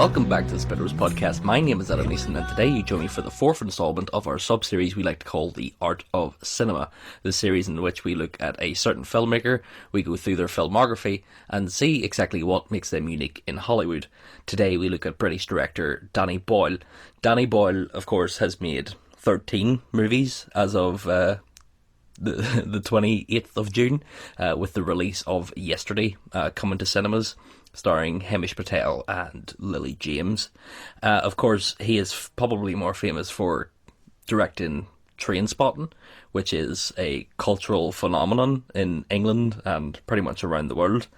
Welcome back to the Spinners podcast. My name is Adam Neeson, and today you join me for the fourth installment of our sub-series we like to call The Art of Cinema, the series in which we look at a certain filmmaker, we go through their filmography, and see exactly what makes them unique in Hollywood. Today we look at British director Danny Boyle. Danny Boyle, of course, has made 13 movies as of the 28th of June, with the release of Yesterday coming to cinemas, starring Hamish, Patel and Lily James. Of course, he is probably more famous for directing Trainspotting, which is a cultural phenomenon in England and pretty much around the world.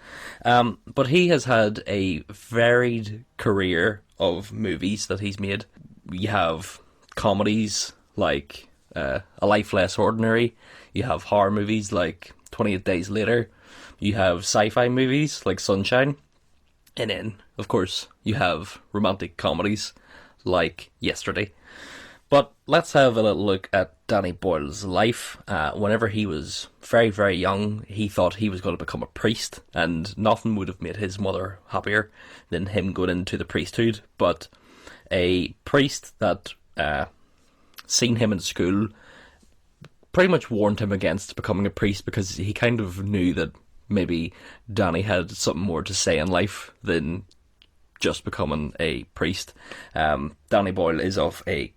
But he has had a varied career of movies that he's made. You have comedies like A Life Less Ordinary. You have horror movies like 28 Days Later. You have sci-fi movies like Sunshine. And then, of course, you have romantic comedies like Yesterday. But let's have a little look at Danny Boyle's life. Whenever he was very, very young, he thought he was going to become a priest, and nothing would have made his mother happier than him going into the priesthood. But a priest that seen him in school pretty much warned him against becoming a priest, because he kind of knew that maybe Danny had something more to say in life than just becoming a priest. Danny Boyle is of a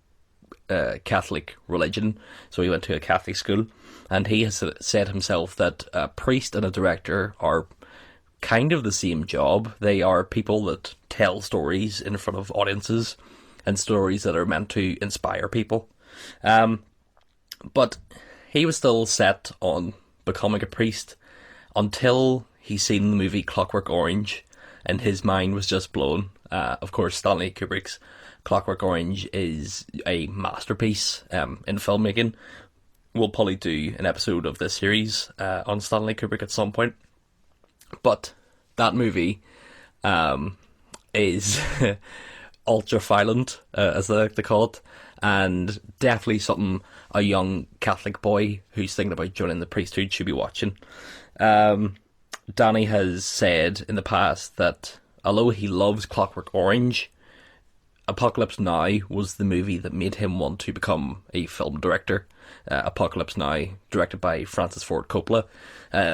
Catholic religion, so he went to a Catholic school, and he has said himself that a priest and a director are kind of the same job. They are people that tell stories in front of audiences, and stories that are meant to inspire people. But he was still set on becoming a priest until he seen the movie Clockwork Orange, and his mind was just blown. Of course, Stanley Kubrick's Clockwork Orange is a masterpiece in filmmaking. We'll probably do an episode of this series on Stanley Kubrick at some point. But that movie is ultra-violent, as they like to call it, and definitely something a young Catholic boy who's thinking about joining the priesthood should be watching. Danny has said in the past that although he loves Clockwork Orange, Apocalypse Now was the movie that made him want to become a film director. Apocalypse Now, directed by Francis Ford Coppola.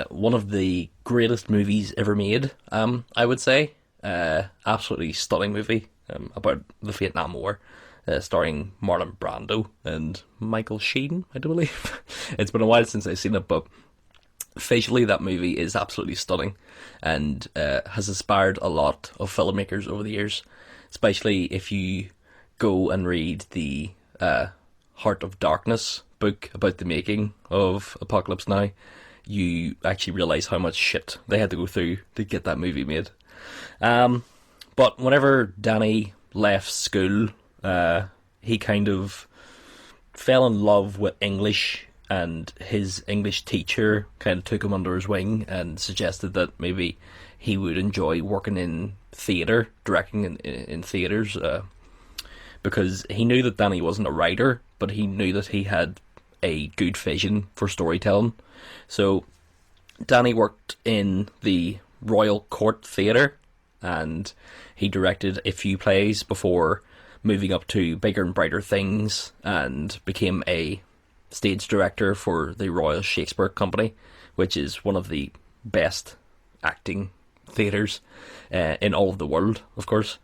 One of the greatest movies ever made, I would say. Absolutely stunning movie about the Vietnam War, starring Marlon Brando and Michael Sheen, I do believe. It's been a while since I've seen it, but visually that movie is absolutely stunning, and has inspired a lot of filmmakers over the years, especially if you go and read the Heart of Darkness book about the making of Apocalypse Now. You actually realise how much shit they had to go through to get that movie made. But whenever Danny left school, he kind of fell in love with English, and his English teacher kind of took him under his wing and suggested that maybe he would enjoy working in theatre, directing in theatres, because he knew that Danny wasn't a writer, but he knew that he had a good vision for storytelling. So Danny worked in the Royal Court Theatre, and he directed a few plays before moving up to bigger and brighter things, and became a stage director for the Royal Shakespeare Company, which is one of the best acting theatres in all of the world, of course.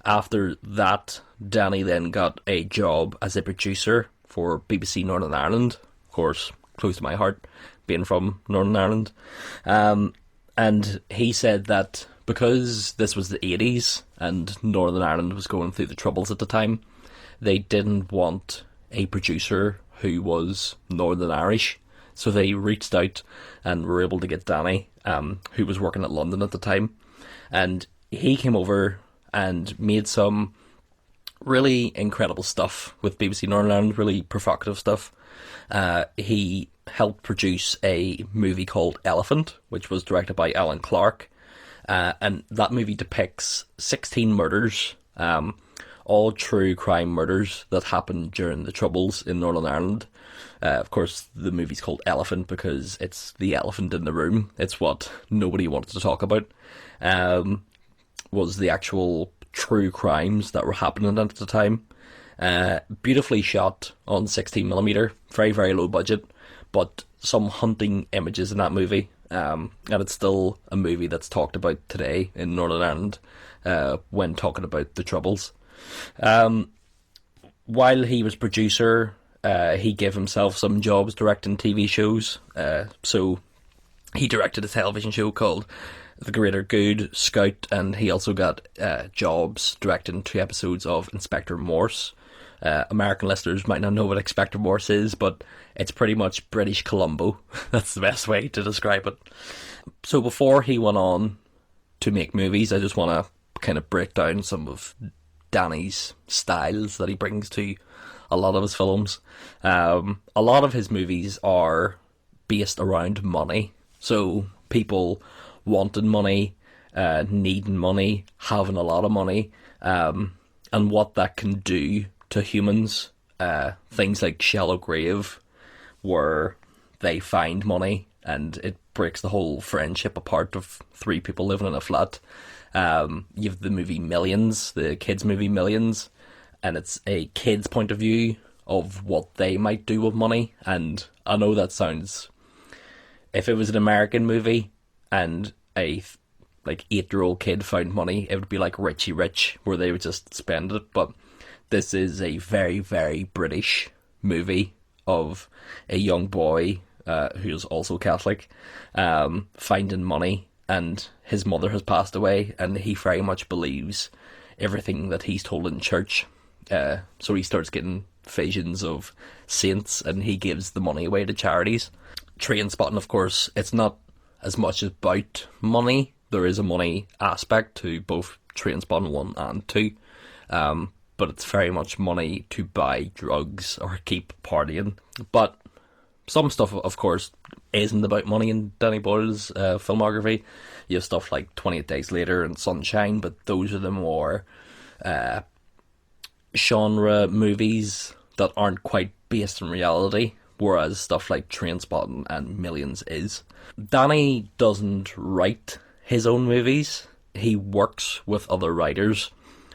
After that, Danny then got a job as a producer for BBC Northern Ireland, of course, close to my heart, being from Northern Ireland. And he said that because this was the 80s and Northern Ireland was going through the Troubles at the time, they didn't want a producer who was Northern Irish, so they reached out and were able to get Danny, who was working at London at the time, and he came over and made some really incredible stuff with BBC Northern Ireland, really provocative stuff. He helped produce a movie called Elephant, which was directed by Alan Clark, and that movie depicts 16 murders, all true crime murders that happened during the Troubles in Northern Ireland. Of course, the movie's called Elephant because it's the elephant in the room. It's what nobody wanted to talk about. Was the actual true crimes that were happening at the time. Beautifully shot on 16mm, very, very low budget, but some hunting images in that movie. And it's still a movie that's talked about today in Northern Ireland when talking about the Troubles. While he was producer, he gave himself some jobs directing TV shows. So he directed a television show called The Greater Good, Scout, and he also got jobs directing 2 episodes of Inspector Morse. American listeners might not know what Inspector Morse is, but it's pretty much British Columbo. That's the best way to describe it. So before he went on to make movies, I just want to kind of break down some of Danny's styles that he brings to a lot of his films. A lot of his movies are based around money. So people wanting money, needing money, having a lot of money, and what that can do to humans. Things like Shallow Grave, where they find money and it breaks the whole friendship apart of 3 people living in a flat. You have the movie Millions, the kids' movie Millions, and it's a kid's point of view of what they might do with money. And I know that sounds... If it was an American movie and a 8-year-old kid found money, it would be like Richie Rich, where they would just spend it. But this is a very, very British movie of a young boy who is also Catholic, finding money, and his mother has passed away, and he very much believes everything that he's told in church. So he starts getting visions of saints, and he gives the money away to charities. Trainspotting, of course, it's not as much about money. There is a money aspect to both Trainspotting 1 and 2. But it's very much money to buy drugs or keep partying. But some stuff, of course, isn't about money in Danny Boyle's filmography. You have stuff like 28 Days Later and Sunshine, but those are the more genre movies that aren't quite based in reality, whereas stuff like Trainspotting and Millions is. Danny doesn't write his own movies. He works with other writers.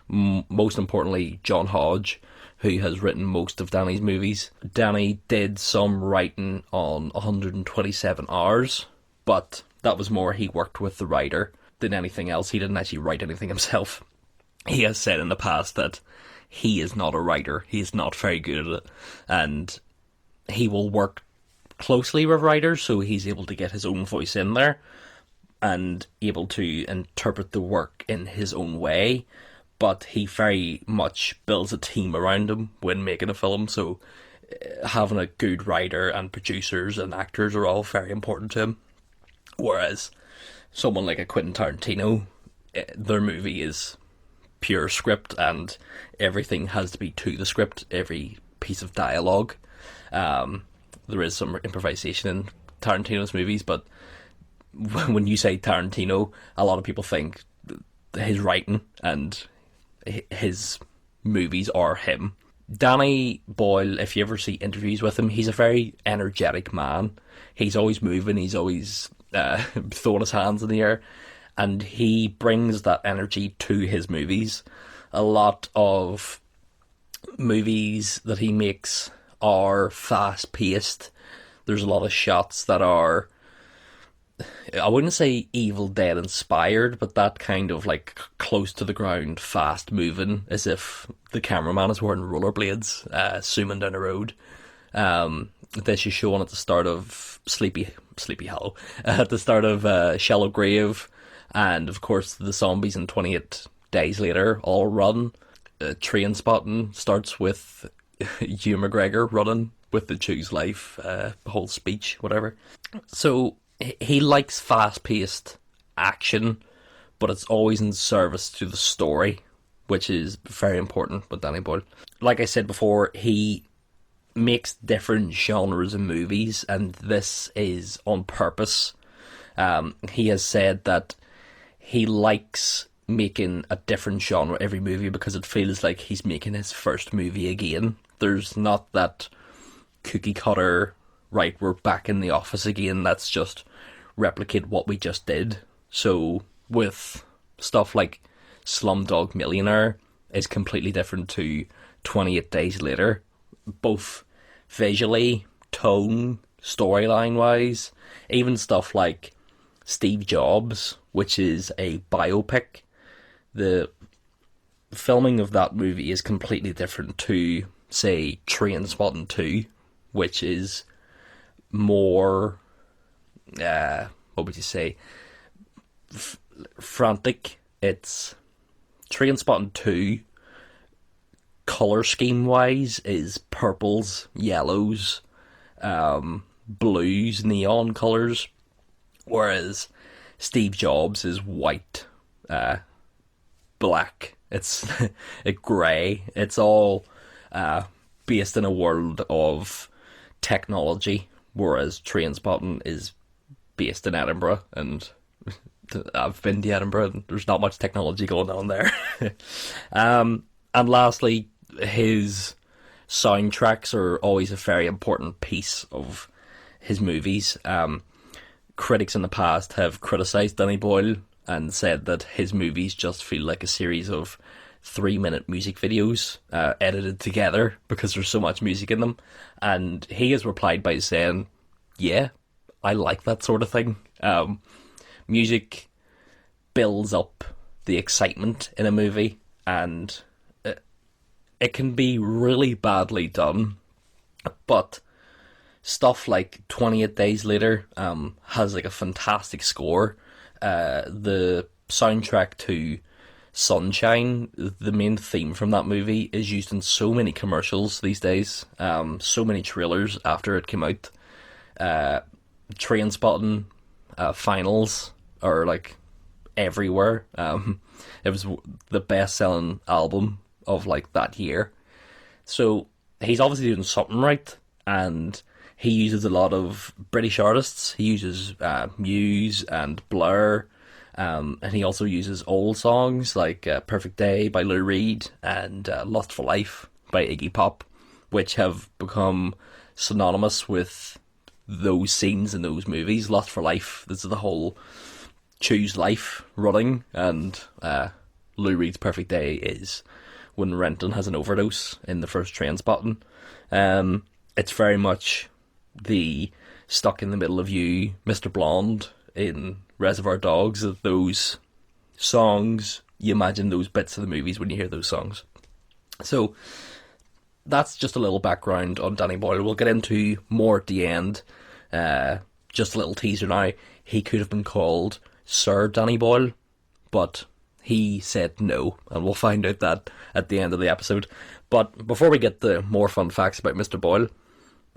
Most importantly, John Hodge, who has written most of Danny's movies. Danny did some writing on 127 Hours, but that was more he worked with the writer than anything else. He didn't actually write anything himself. He has said in the past that he is not a writer. He is not very good at it. And he will work closely with writers, so he's able to get his own voice in there and able to interpret the work in his own way. But he very much builds a team around him when making a film, so having a good writer and producers and actors are all very important to him. Whereas someone like a Quentin Tarantino, their movie is pure script and everything has to be to the script, every piece of dialogue. There is some improvisation in Tarantino's movies, but when you say Tarantino, a lot of people think his writing and his movies are him. Danny Boyle, if you ever see interviews with him, he's a very energetic man. He's always moving, he's always throwing his hands in the air, and he brings that energy to his movies. A lot of movies that he makes are fast-paced. There's a lot of shots that are, I wouldn't say Evil Dead inspired, but that kind of like close to the ground, fast moving, as if the cameraman is wearing rollerblades, zooming down the road. This is shown at the start of Sleepy Hollow, at the start of Shallow Grave, and of course the zombies in 28 Days Later all run. Trainspotting starts with Hugh McGregor running with the Choose Life whole speech, whatever. So he likes fast-paced action, but it's always in service to the story, which is very important with Danny Boyle. Like I said before, he makes different genres of movies, and this is on purpose. He has said that he likes making a different genre every movie because it feels like he's making his first movie again. There's not that cookie cutter, right, we're back in the office again, let's just replicate what we just did. So with stuff like Slumdog Millionaire is completely different to 28 Days Later, both visually, tone, storyline wise, even stuff like Steve Jobs, which is a biopic. The filming of that movie is completely different to, say, Trainspotting 2, which is more, what would you say, frantic. It's Trainspotting 2, colour scheme wise, is purples, yellows, blues, neon colours, whereas Steve Jobs is white, black. It's grey. It's all based in a world of technology, whereas Trainspotting is based in Edinburgh, and I've been to Edinburgh and there's not much technology going on there. And lastly, his soundtracks are always a very important piece of his movies. Critics in the past have criticised Danny Boyle and said that his movies just feel like a series of 3-minute music videos edited together because there's so much music in them. And he has replied by saying, yeah, I like that sort of thing. Music builds up the excitement in a movie, and it can be really badly done, but stuff like 28 Days Later has like a fantastic score. The soundtrack to Sunshine, the main theme from that movie, is used in so many commercials these days, so many trailers after it came out. Trainspotting finals are like everywhere. It was the best-selling album of like that year. So he's obviously doing something right, and he uses a lot of British artists. He uses Muse and Blur, and he also uses old songs like Perfect Day by Lou Reed and Lust for Life by Iggy Pop, which have become synonymous with those scenes in those movies. Lust for Life, this is the whole choose life running, and Lou Reed's Perfect Day is when Renton has an overdose in the first Trainspotting. It's very much the Stuck in the Middle of You, Mr. Blonde in Reservoir Dogs, of those songs. You imagine those bits of the movies when you hear those songs. So that's just a little background on Danny Boyle. We'll get into more at the end. Just a little teaser now. He could have been called Sir Danny Boyle, but he said no, and we'll find out that at the end of the episode. But before we get the more fun facts about Mr. Boyle,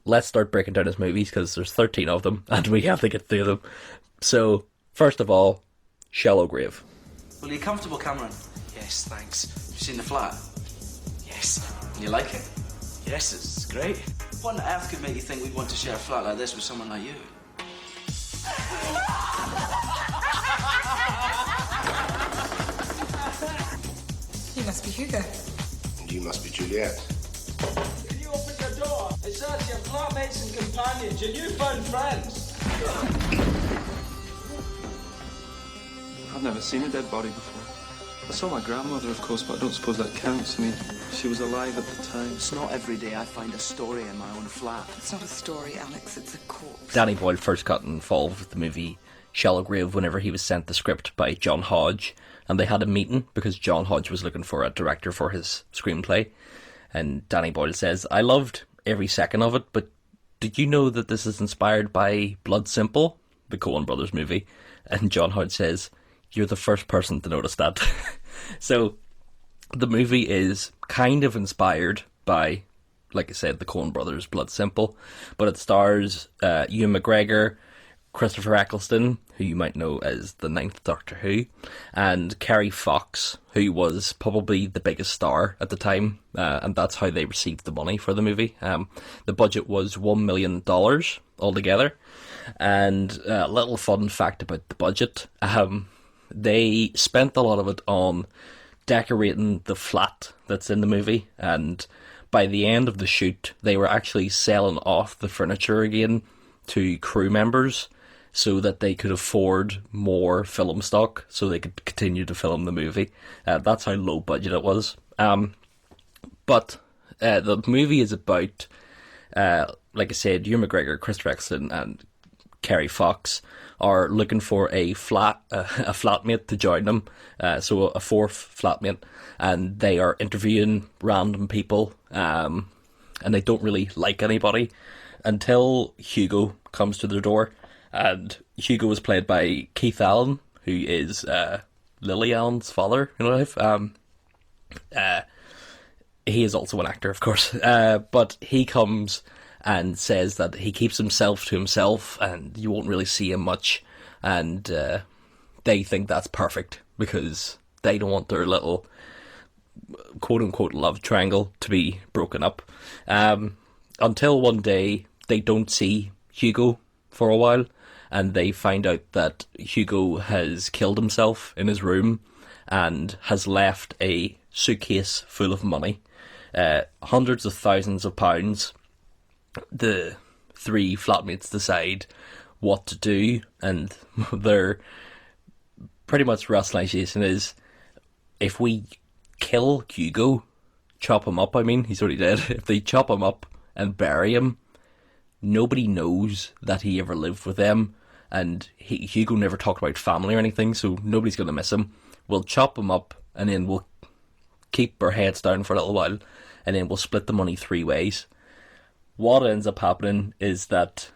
let's start breaking down his movies, because there's 13 of them, and we have to get through them. So, first of all, Shallow Grave. Well, are you comfortable, Cameron? Yes, thanks. You seen the flat? Yes. You like it? Yes, it's great. What on earth could make you think we'd want to share a flat like this with someone like you? You must be Hugo. And you must be Juliet. Can you open the door? It's us, your flatmates and companions, your newfound friends. I've never seen a dead body before. I saw my grandmother, of course, but I don't suppose that counts. I mean, she was alive at the time. It's not every day I find a story in my own flat. It's not a story, Alex, it's a corpse. Danny Boyle first got involved with the movie Shallow Grave whenever he was sent the script by John Hodge, and they had a meeting because John Hodge was looking for a director for his screenplay. And Danny Boyle says, I loved every second of it, but did you know that this is inspired by Blood Simple, the Coen Brothers movie? And John Hodge says, you're the first person to notice that. So the movie is kind of inspired by, like I said, the Coen Brothers' Blood Simple, but it stars Ewan McGregor, Christopher Eccleston, who you might know as the Ninth Doctor Who, and Kerry Fox, who was probably the biggest star at the time, and that's how they received the money for the movie. The budget was $1 million altogether, and a little fun fact about the budget, they spent a lot of it on decorating the flat that's in the movie, and by the end of the shoot, they were actually selling off the furniture again to crew members so that they could afford more film stock so they could continue to film the movie. That's how low budget it was. But the movie is about, like I said, Ewan McGregor, Chris Eccleston, and Kerry Fox are looking for a flatmate to join them, so a fourth flatmate, and they are interviewing random people, and they don't really like anybody until Hugo comes to their door, and Hugo is played by Keith Allen, who is Lily Allen's father in life. He is also an actor, of course, but he comes and says that he keeps himself to himself and you won't really see him much, and they think that's perfect because they don't want their little quote-unquote love triangle to be broken up, until one day they don't see Hugo for a while, and they find out that Hugo has killed himself in his room and has left a suitcase full of money, hundreds of thousands of pounds. The three flatmates decide what to do, and their pretty much rationalization is, if we kill Hugo, chop him up, he's already dead, if they chop him up and bury him, nobody knows that he ever lived with them, and Hugo never talked about family or anything, so nobody's going to miss him. We'll chop him up, and then we'll keep our heads down for a little while, and then we'll split the money 3 ways. What ends up happening is that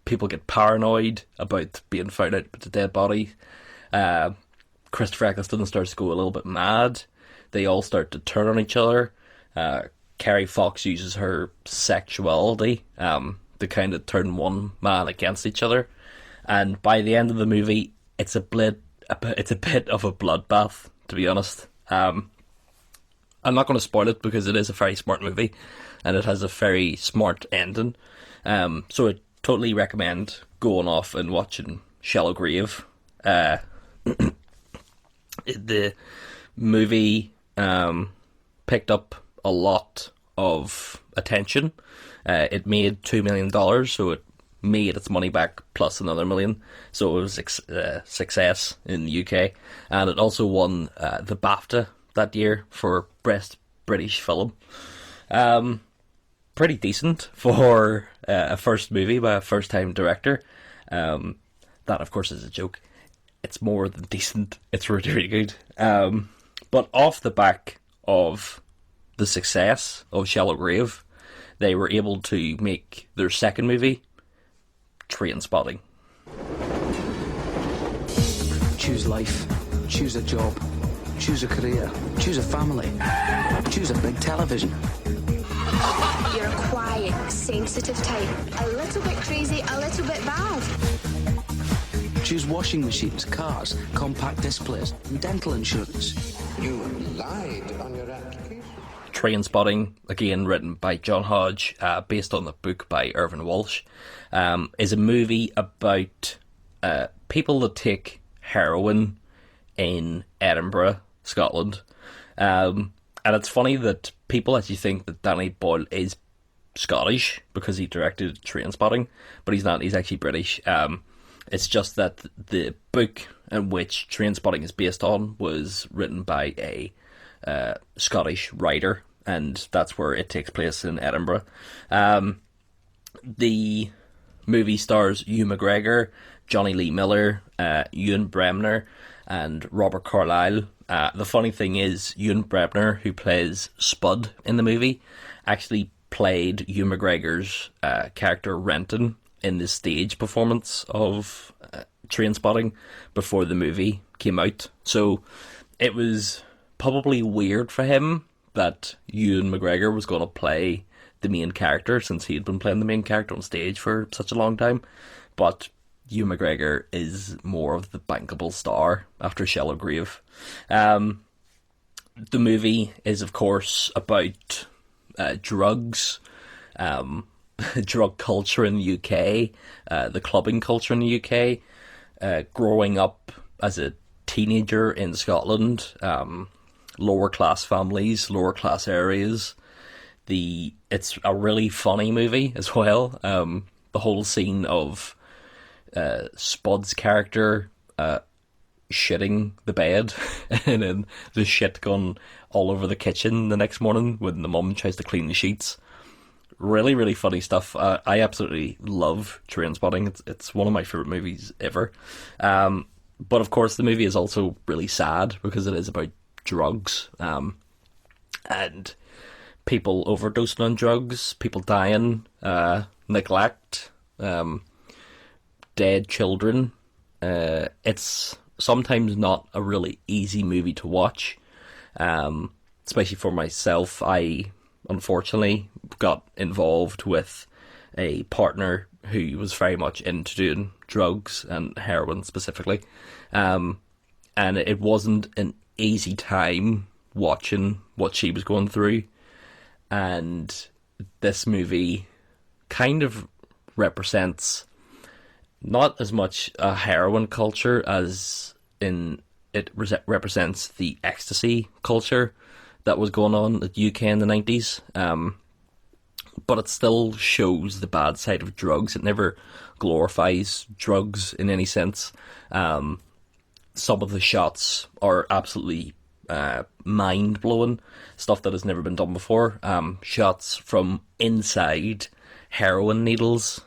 people get paranoid about being found out with the dead body. Christopher Eccleston starts to go a little bit mad. They all start to turn on each other. Kerry Fox uses her sexuality to kind of turn one man against each other. And by the end of the movie, it's a bit of a bloodbath, to be honest. I'm not going to spoil it because it is a very smart movie and it has a very smart ending. So I totally recommend going off and watching Shallow Grave. The movie picked up a lot of attention. It made $2 million, so it made its money back plus another $1 million. So it was a success in the UK. And it also won the BAFTA that year for Best British Film. Pretty decent for a first movie by a first-time director. That, of course, is a joke. It's more than decent. It's really, really good. But off the back of the success of Shallow Grave, they were able to make their second movie, Trainspotting. Choose life. Choose a job. Choose a career. Choose a family. Choose a big television. You're a quiet, sensitive type. A little bit crazy, a little bit bad. Choose washing machines, cars, compact displays, and dental insurance. You lied on your application. Trainspotting, again written by John Hodge, based on the book by Irvin Walsh, is a movie about people that take heroin in Edinburgh, Scotland. And it's funny that people actually think that Danny Boyle is Scottish because he directed Trainspotting, but he's not. He's actually British. It's just that the book in which Trainspotting is based on was written by a Scottish writer, and that's where it takes place, in Edinburgh. The movie stars Ewan McGregor, Johnny Lee Miller, Ewan Bremner, and Robert Carlyle. The funny thing is, Ewan Bremner, who plays Spud in the movie, actually played Ewan McGregor's character Renton in the stage performance of Trainspotting before the movie came out. So it was probably weird for him that Ewan McGregor was going to play the main character, since he'd been playing the main character on stage for such a long time. But Ewan McGregor is more of the bankable star after Shallow Grave. The movie is, of course, about drugs, drug culture in the UK, the clubbing culture in the UK, growing up as a teenager in Scotland, lower class families, lower class areas. It's a really funny movie as well. the whole scene of Spud's character shitting the bed and then the shit gone all over the kitchen the next morning when the mum tries to clean the sheets. Really, really funny stuff. I absolutely love Trainspotting. It's one of my favourite movies ever. But of course the movie is also really sad because it is about drugs and people overdosing on drugs, people dying, neglect, dead children. It's sometimes not a really easy movie to watch, especially for myself. I unfortunately got involved with a partner who was very much into doing drugs and heroin specifically, and it wasn't an easy time watching what she was going through, and this movie kind of represents not as much a heroin culture as in it represents the ecstasy culture that was going on in the UK in the 90s. But it still shows the bad side of drugs. It never glorifies drugs in any sense. Some of the shots are absolutely mind-blowing, stuff that has never been done before. Shots from inside heroin needles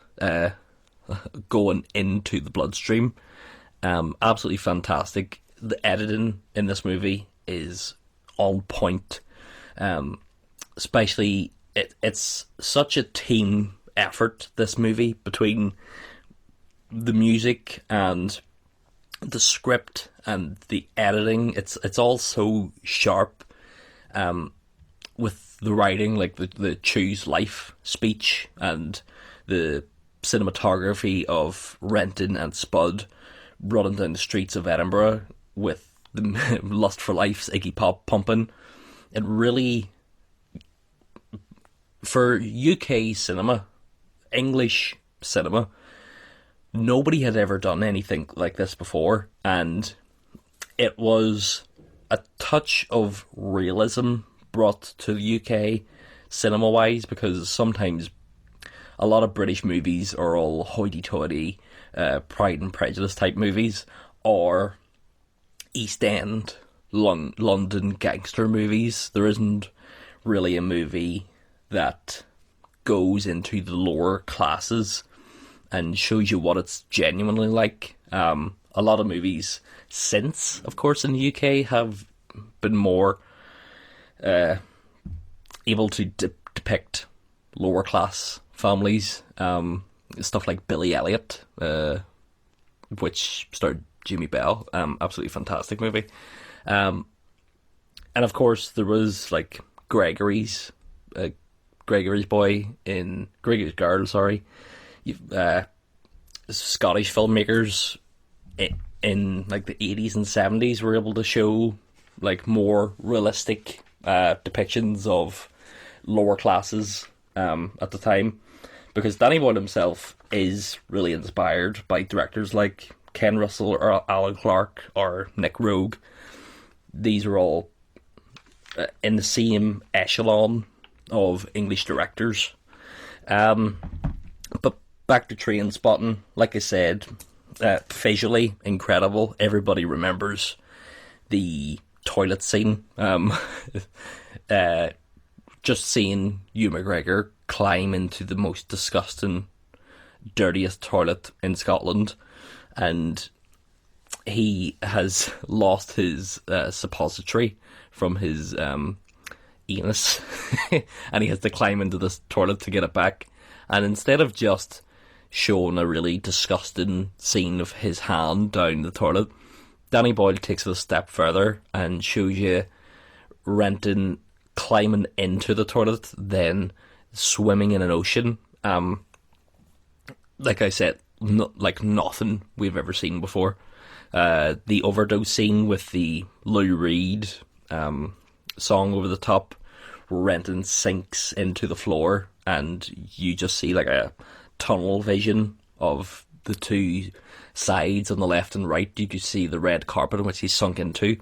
going into the bloodstream. Absolutely fantastic. The editing in this movie is on point. Especially, it's such a team effort, this movie, between the music and the script and the editing. It's all so sharp. With the writing, like the Choose Life speech and the cinematography of Renton and Spud running down the streets of Edinburgh with the Lust for Life's Iggy Pop pumping. It really, for UK cinema, English cinema, nobody had ever done anything like this before, and it was a touch of realism brought to the UK cinema-wise, because sometimes a lot of British movies are all hoity-toity, Pride and Prejudice type movies, or East End, London gangster movies. There isn't really a movie that goes into the lower classes and shows you what it's genuinely like. A lot of movies since, of course, in the UK have been more able to depict lower class families. Stuff like Billy Elliot, which starred Jimmy Bell. Absolutely fantastic movie. And of course there was like Gregory's Girl, sorry. Scottish filmmakers in like the 80s and 70s were able to show like more realistic depictions of lower classes at the time, because Danny Boyle himself is really inspired by directors like Ken Russell or Alan Clark or Nick Rogue. These are all in the same echelon of English directors. But back to Trainspotting, like I said, visually incredible. Everybody remembers the toilet scene. Just seeing Hugh McGregor climb into the most disgusting, dirtiest toilet in Scotland, and he has lost his suppository from his anus, and he has to climb into this toilet to get it back. And instead of just showing a really disgusting scene of his hand down the toilet, Danny Boyle takes it a step further and shows you Renton climbing into the toilet, then swimming in an ocean. Like I said, like nothing we've ever seen before. The overdose scene with the Lou Reed song over the top, where Renton sinks into the floor and you just see like a tunnel vision of the two sides on the left and right. You can see the red carpet in which he's sunk into,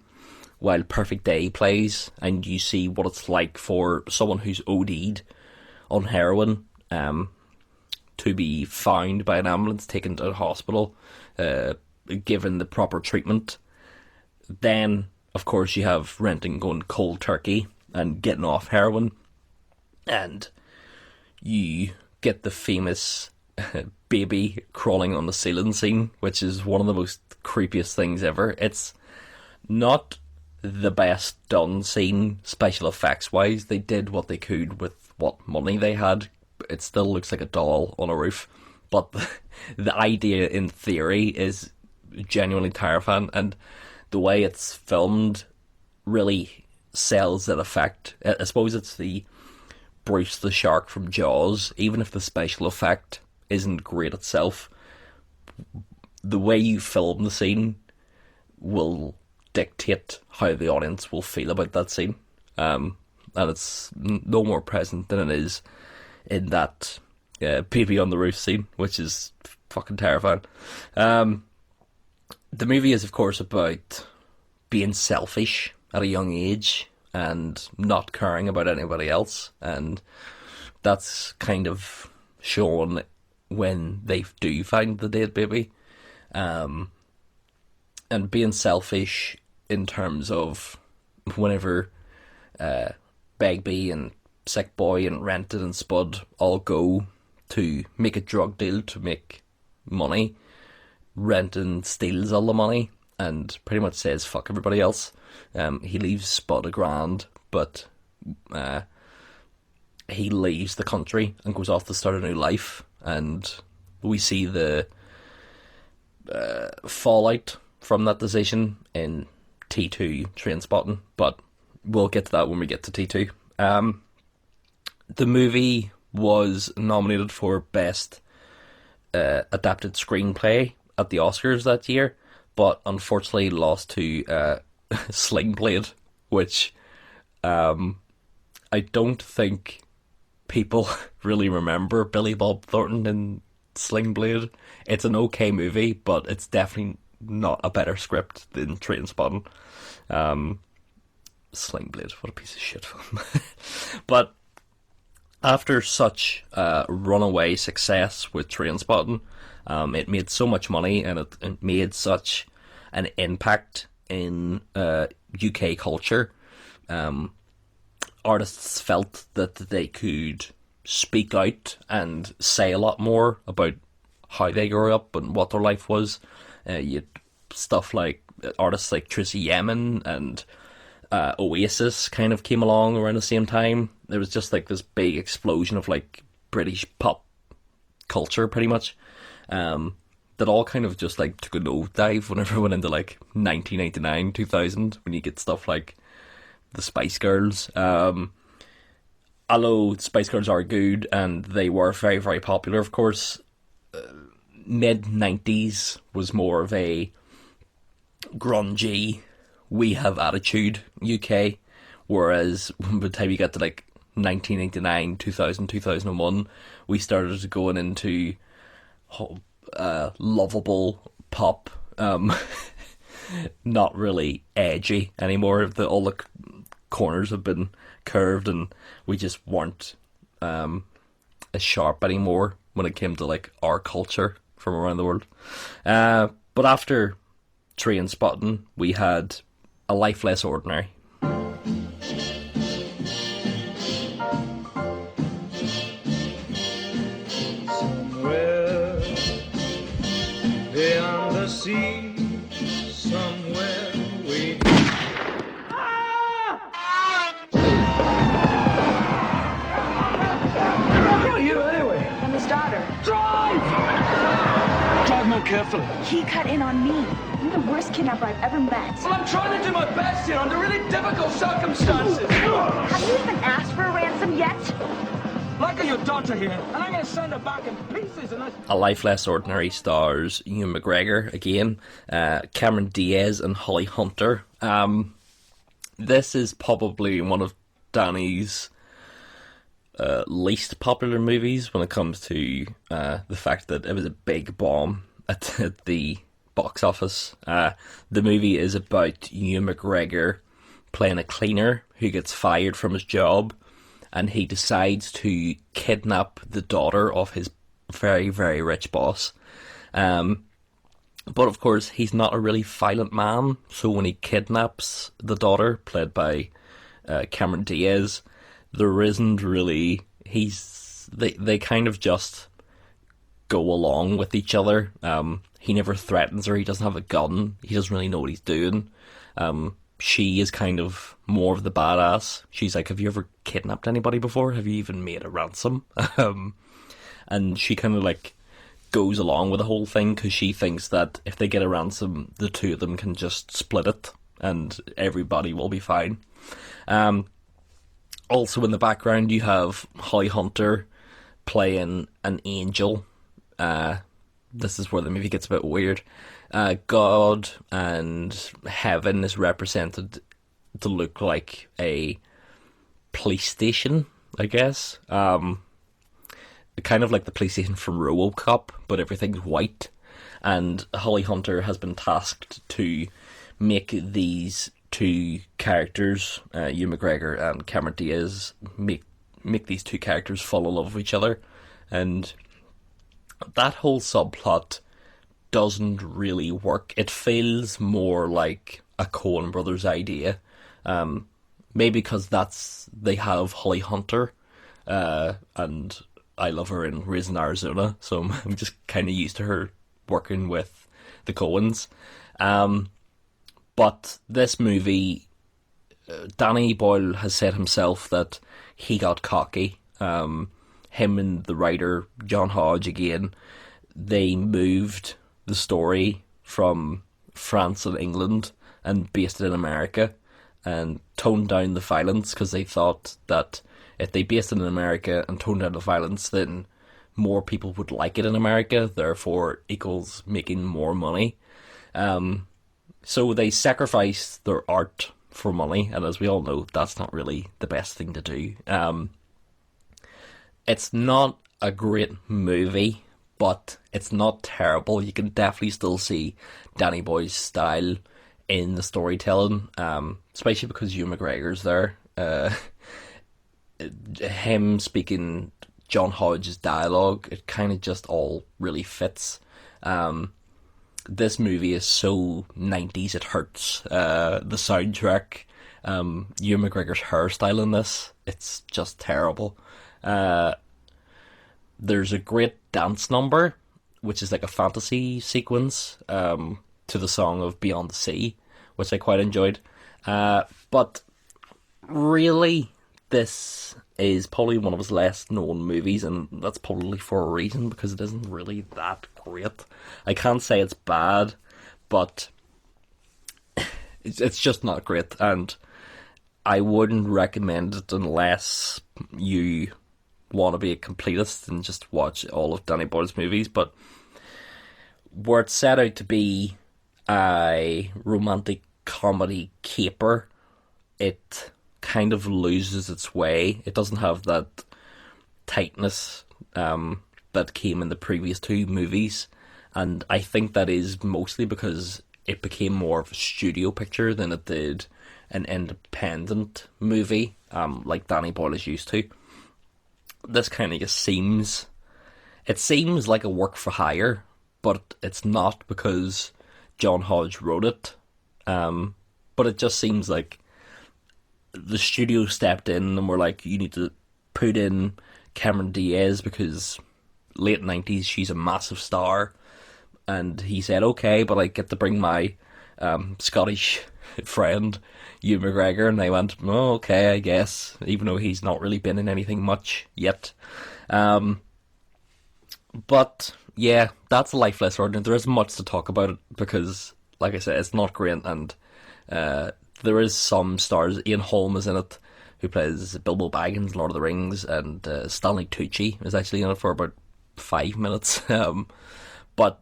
while Perfect Day plays, and you see what it's like for someone who's OD'd on heroin to be found by an ambulance, taken to a hospital, given the proper treatment. Then, of course, you have Renton going cold turkey and getting off heroin. And you get the famous baby crawling on the ceiling scene, which is one of the most creepiest things ever. It's not the best done scene, special effects wise. They did what they could with what money they had. It still looks like a doll on a roof, but the idea in theory is genuinely terrifying, and the way it's filmed really sells that effect. I suppose it's the Bruce the Shark from Jaws. Even if the special effect isn't great itself, the way you film the scene will dictate how the audience will feel about that scene. And it's no more present than it is in that baby on the roof scene, which is fucking terrifying. The movie is, of course, about being selfish at a young age and not caring about anybody else, and that's kind of shown when they do find the dead baby. And being selfish in terms of whenever Begbie and Sick Boy and Rented and Spud all go to make a drug deal to make money, Renton steals all the money and pretty much says fuck everybody else. He leaves Spud $1,000, but he leaves the country and goes off to start a new life, and we see the fallout from that decision in T2 Trainspotting, but we'll get to that when we get to T2. The movie was nominated for Best Adapted Screenplay at the Oscars that year, but unfortunately lost to Sling Blade, which I don't think people really remember Billy Bob Thornton in Sling Blade. It's an okay movie, but it's definitely not a better script than Trainspotting. Sling Blade, what a piece of shit film. But after such runaway success with Trainspotting, it made so much money and it made such an impact in UK culture. Artists felt that they could speak out and say a lot more about how they grew up and what their life was. You had stuff like artists like Tracy Yemen and Oasis kind of came along around the same time. There was just like this big explosion of like British pop culture, pretty much, that all kind of just like took a nosedive whenever it went into like 1999, 2000, when you get stuff like the Spice Girls. Although Spice Girls are good and they were very, very popular, of course, mid-90s was more of a grungy, we have attitude UK, whereas by the time you get to like 1989, 2000, 2001, we started going into lovable pop, not really edgy anymore. All the corners have been curved and we just weren't as sharp anymore when it came to like our culture from around the world. But after Trainspotting, we had A Life Less Ordinary. Somewhere beyond the sea, somewhere we. Who are you anyway? I'm his daughter. Drive! Drive more carefully. He cut in on me. I'm the worst kidnapper I've ever met. Well, I'm trying to do my best here under really difficult circumstances. Have you even asked for a ransom yet? Like your daughter here, and I'm going to send her back in pieces. And A Life Less Ordinary stars Ewan McGregor again, Cameron Diaz and Holly Hunter. This is probably one of Danny's least popular movies when it comes to the fact that it was a big bomb at the box office. The movie is about Ewan McGregor playing a cleaner who gets fired from his job, and he decides to kidnap the daughter of his very, very rich boss. But of course, he's not a really violent man, so when he kidnaps the daughter, played by Cameron Diaz, there isn't really... They kind of just go along with each other. He never threatens her, he doesn't have a gun, he doesn't really know what he's doing. She is kind of more of the badass. She's like, have you ever kidnapped anybody before? Have you even made a ransom? And she kind of like goes along with the whole thing because she thinks that if they get a ransom, the two of them can just split it and everybody will be fine. Also in the background you have Holly Hunter playing an angel. This is where the movie gets a bit weird. God and heaven is represented to look like a police station, I guess. Kind of like the police station from RoboCop, but everything's white. And Holly Hunter has been tasked to make these two characters, Ewan McGregor and Cameron Diaz, make these two characters fall in love with each other. And that whole subplot doesn't really work. It feels more like a Coen Brothers idea. Maybe because they have Holly Hunter, and I love her in Raising Arizona, so I'm just kind of used to her working with the Coens. But this movie, Danny Boyle has said himself that he got cocky. Him and the writer, John Hodge, again, they moved the story from France and England and based it in America and toned down the violence because they thought that if they based it in America and toned down the violence, then more people would like it in America, therefore equals making more money. So they sacrificed their art for money, and as we all know, that's not really the best thing to do. It's not a great movie, but it's not terrible. You can definitely still see Danny Boyle's style in the storytelling, especially because Ewan McGregor's there. Him speaking John Hodge's dialogue, it kind of just all really fits. This movie is so 90s it hurts. The soundtrack, Ewan McGregor's hairstyle in this, it's just terrible. There's a great dance number, which is like a fantasy sequence to the song of Beyond the Sea, which I quite enjoyed. But really, this is probably one of his less known movies, and that's probably for a reason, because it isn't really that great. I can't say it's bad, but it's just not great, and I wouldn't recommend it unless you want to be a completist and just watch all of Danny Boyle's movies. But where it's set out to be a romantic comedy caper, it kind of loses its way. It doesn't have that tightness that came in the previous two movies, and I think that is mostly because it became more of a studio picture than it did an independent movie, like Danny Boyle is used to. This kind of just seems like a work for hire, but it's not, because John Hodge wrote it. But it just seems like the studio stepped in and were like, you need to put in Cameron Diaz because late 90s she's a massive star, and he said okay, but I get to bring my Scottish friend Ewan McGregor, and they went, oh, okay, I guess, even though he's not really been in anything much yet. But yeah, that's Life Less Ordinary. There isn't much to talk about it because, like I said, it's not great, and there is some stars. Ian Holm is in it, who plays Bilbo Baggins in Lord of the Rings, and Stanley Tucci is actually in it for about 5 minutes. But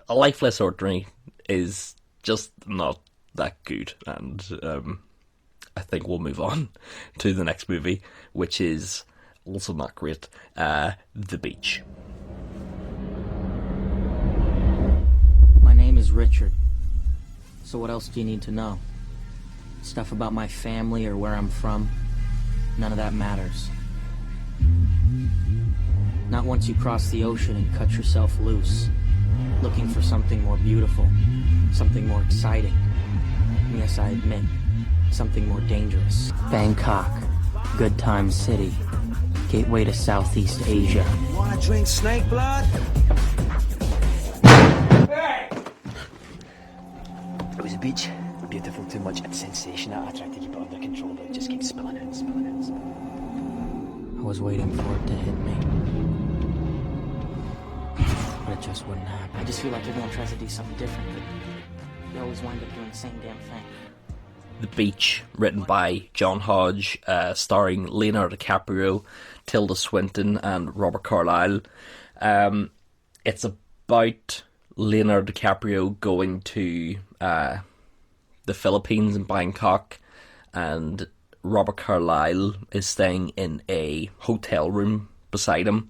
A Life Less Ordinary is just not that good, and I think we'll move on to the next movie, which is also not great, The Beach. My name is Richard. So what else do you need to know? Stuff about my family or where I'm from? None of that matters. Not once you cross the ocean and cut yourself loose, looking for something more beautiful, something more exciting. And yes, I admit, something more dangerous. Bangkok, Good Time City, gateway to Southeast Asia. Wanna drink snake blood? It was a beach. Beautiful, too much sensation. I tried to keep it under control, but it just keeps spilling out, spilling out, spilling out. I was waiting for it to hit me. But it just wouldn't happen. I just feel like everyone tries to do something different, but you always wind up doing the same damn thing. The Beach, written by John Hodge, starring Leonardo DiCaprio, Tilda Swinton, and Robert Carlyle. It's about Leonardo DiCaprio going to the Philippines in Bangkok, and Robert Carlyle is staying in a hotel room beside him,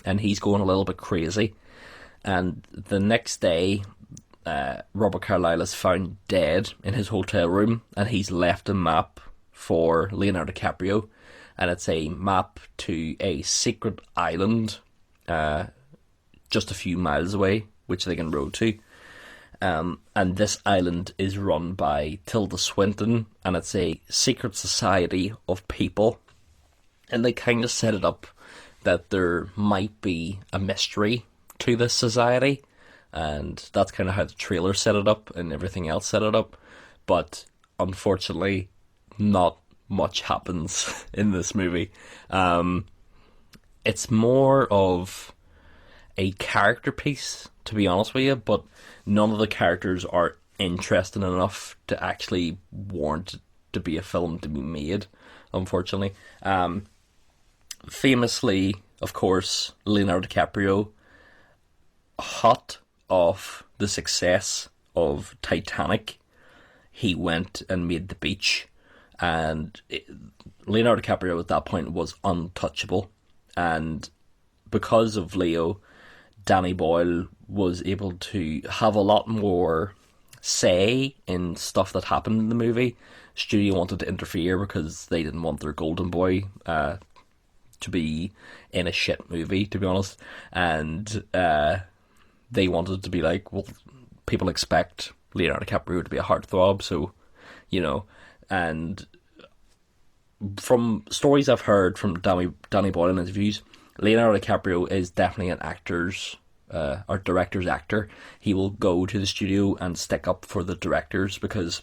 and he's going a little bit crazy. And the next day, Robert Carlyle is found dead in his hotel room, and he's left a map for Leonardo DiCaprio, and it's a map to a secret island just a few miles away, which they can row to. And this island is run by Tilda Swinton, and it's a secret society of people. And they kind of set it up that there might be a mystery to this society, and that's kind of how the trailer set it up and everything else set it up. But unfortunately, not much happens in this movie. It's more of a character piece, to be honest with you, but none of the characters are interesting enough to actually warrant to be a film to be made, unfortunately. Famously, of course, Leonardo DiCaprio, hot off the success of Titanic, he went and made The Beach, and Leonardo DiCaprio at that point was untouchable, and because of Leo, Danny Boyle was able to have a lot more say in stuff that happened in the movie. Studio wanted to interfere because they didn't want their golden boy to be in a shit movie, to be honest. And they wanted to be like, well, people expect Leonardo DiCaprio to be a heartthrob, so, you know. And from stories I've heard from Danny Boyle in interviews, Leonardo DiCaprio is definitely an actor's or director's actor. He will go to the studio and stick up for the directors because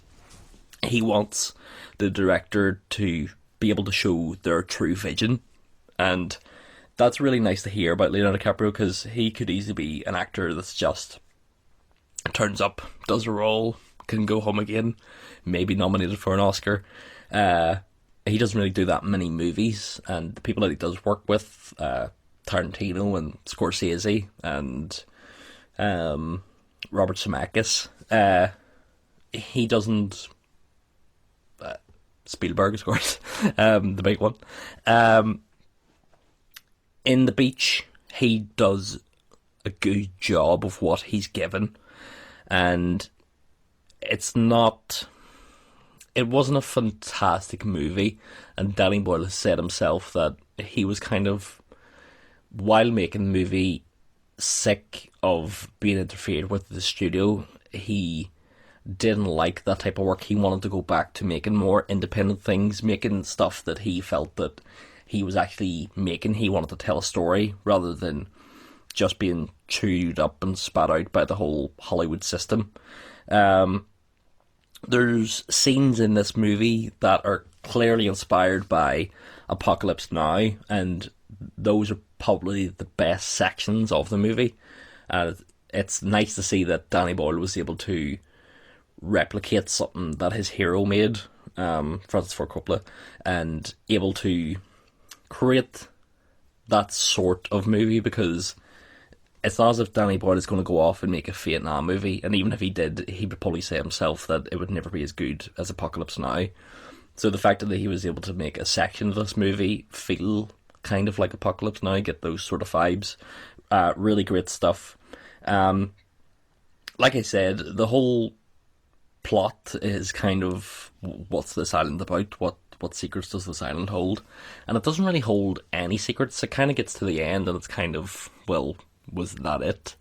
he wants the director to be able to show their true vision. And that's really nice to hear about Leonardo DiCaprio, because he could easily be an actor that's just turns up, does a role, can go home again, maybe nominated for an Oscar. He doesn't really do that many movies, and the people that he does work with, Tarantino and Scorsese and Robert Zemeckis, he doesn't. Spielberg, of course, the big one. In The Beach, he does a good job of what he's given, and it wasn't a fantastic movie, and Danny Boyle has said himself that he was kind of, while making the movie, sick of being interfered with the studio. He didn't like that type of work. He wanted to go back to making more independent things, making stuff that he felt that he was actually making. He wanted to tell a story rather than just being chewed up and spat out by the whole Hollywood system. There's scenes in this movie that are clearly inspired by Apocalypse Now, and those are probably the best sections of the movie. It's nice to see that Danny Boyle was able to replicate something that his hero made, Francis Ford Coppola, and able to create that sort of movie, because it's not as if Danny Boyle is going to go off and make a Vietnam movie, and even if he did, he would probably say himself that it would never be as good as Apocalypse Now. So the fact that he was able to make a section of this movie feel kind of like Apocalypse Now, get those sort of vibes, really great stuff. Like I said, the whole plot is kind of, what's this island about? what secrets does this island hold? And it doesn't really hold any secrets. It kind of gets to the end and it's kind of, well, was that it?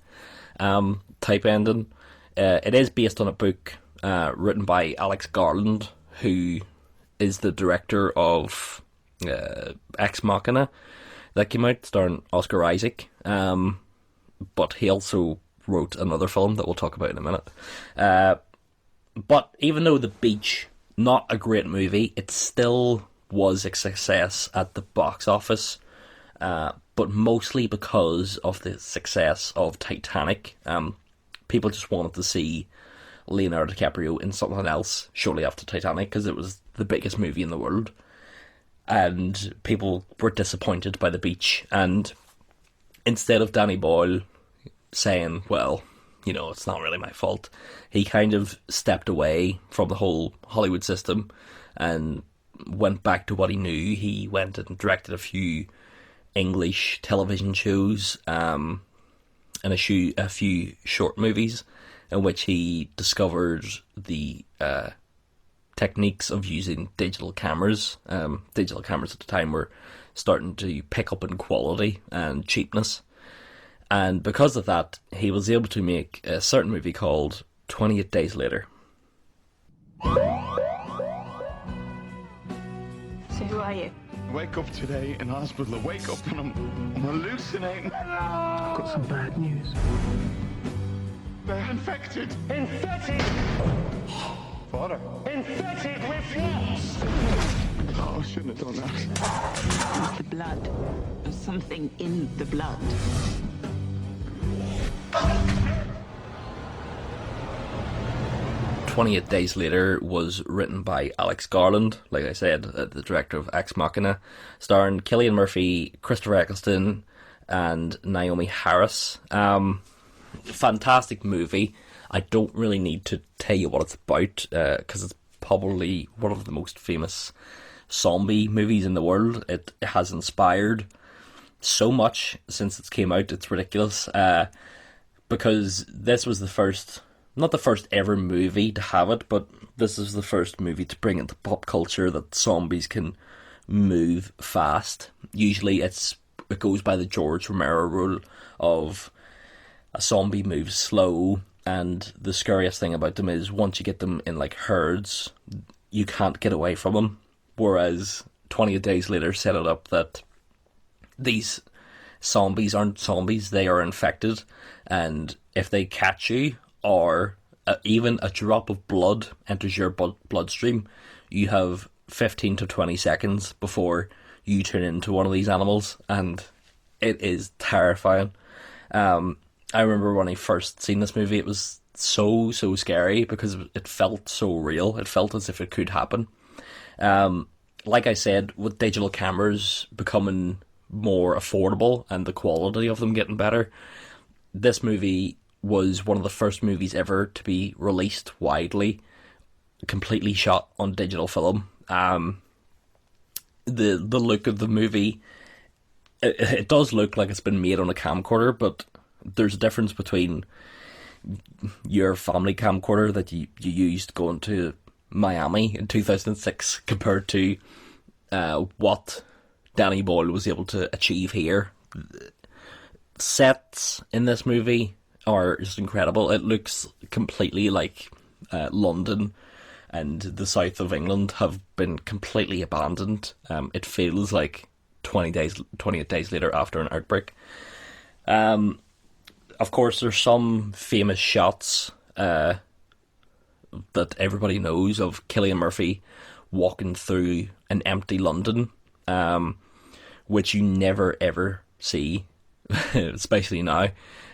Type ending. It is based on a book written by Alex Garland, who is the director of Ex Machina that came out starring Oscar Isaac. But he also wrote another film that we'll talk about in a minute. But even though The Beach, not a great movie, it still was a success at the box office. But mostly because of the success of Titanic. People just wanted to see Leonardo DiCaprio in something else shortly after Titanic because it was the biggest movie in the world. And people were disappointed by The Beach. And instead of Danny Boyle saying, well, you know, it's not really my fault, he kind of stepped away from the whole Hollywood system and went back to what he knew. He went and directed a few English television shows and a few short movies in which he discovered the techniques of using digital cameras. Digital cameras at the time were starting to pick up in quality and cheapness. And because of that, he was able to make a certain movie called 28 Days Later. So who are you? I wake up today in hospital. I wake up and I'm hallucinating. I've got some bad news. They're infected. Infected! Father. Infected with flux! Oh, I shouldn't have done that. It's the blood. There's something in the blood. 28 Days Later was written by Alex Garland, like I said, the director of Ex Machina, starring Cillian Murphy, Christopher Eccleston, and Naomi Harris. Fantastic movie. I don't really need to tell you what it's about, because it's probably one of the most famous zombie movies in the world. It has inspired so much since it came out, it's ridiculous. Because this was the first, not the first ever movie to have it, but this is the first movie to bring into pop culture that zombies can move fast. Usually it goes by the George Romero rule of a zombie moves slow, and the scariest thing about them is once you get them in like herds, you can't get away from them. Whereas 28 Days Later set it up that these zombies aren't zombies, they are infected, and if they catch you, or even a drop of blood enters your bloodstream, you have 15 to 20 seconds before you turn into one of these animals, and it is terrifying. I remember when I first seen this movie, it was so scary because it felt so real. It felt as if it could happen. Like I said, with digital cameras becoming more affordable and the quality of them getting better, this movie was one of the first movies ever to be released widely, completely shot on digital film. The look of the movie, it does look like it's been made on a camcorder, but there's a difference between your family camcorder that you used going to Miami in 2006 compared to what Danny Boyle was able to achieve here. Sets in this movie are just incredible. It looks completely like London and the south of England have been completely abandoned. It feels like 28 days later after an outbreak. Of course, there's some famous shots that everybody knows of Cillian Murphy walking through an empty London, which you never ever see, especially now.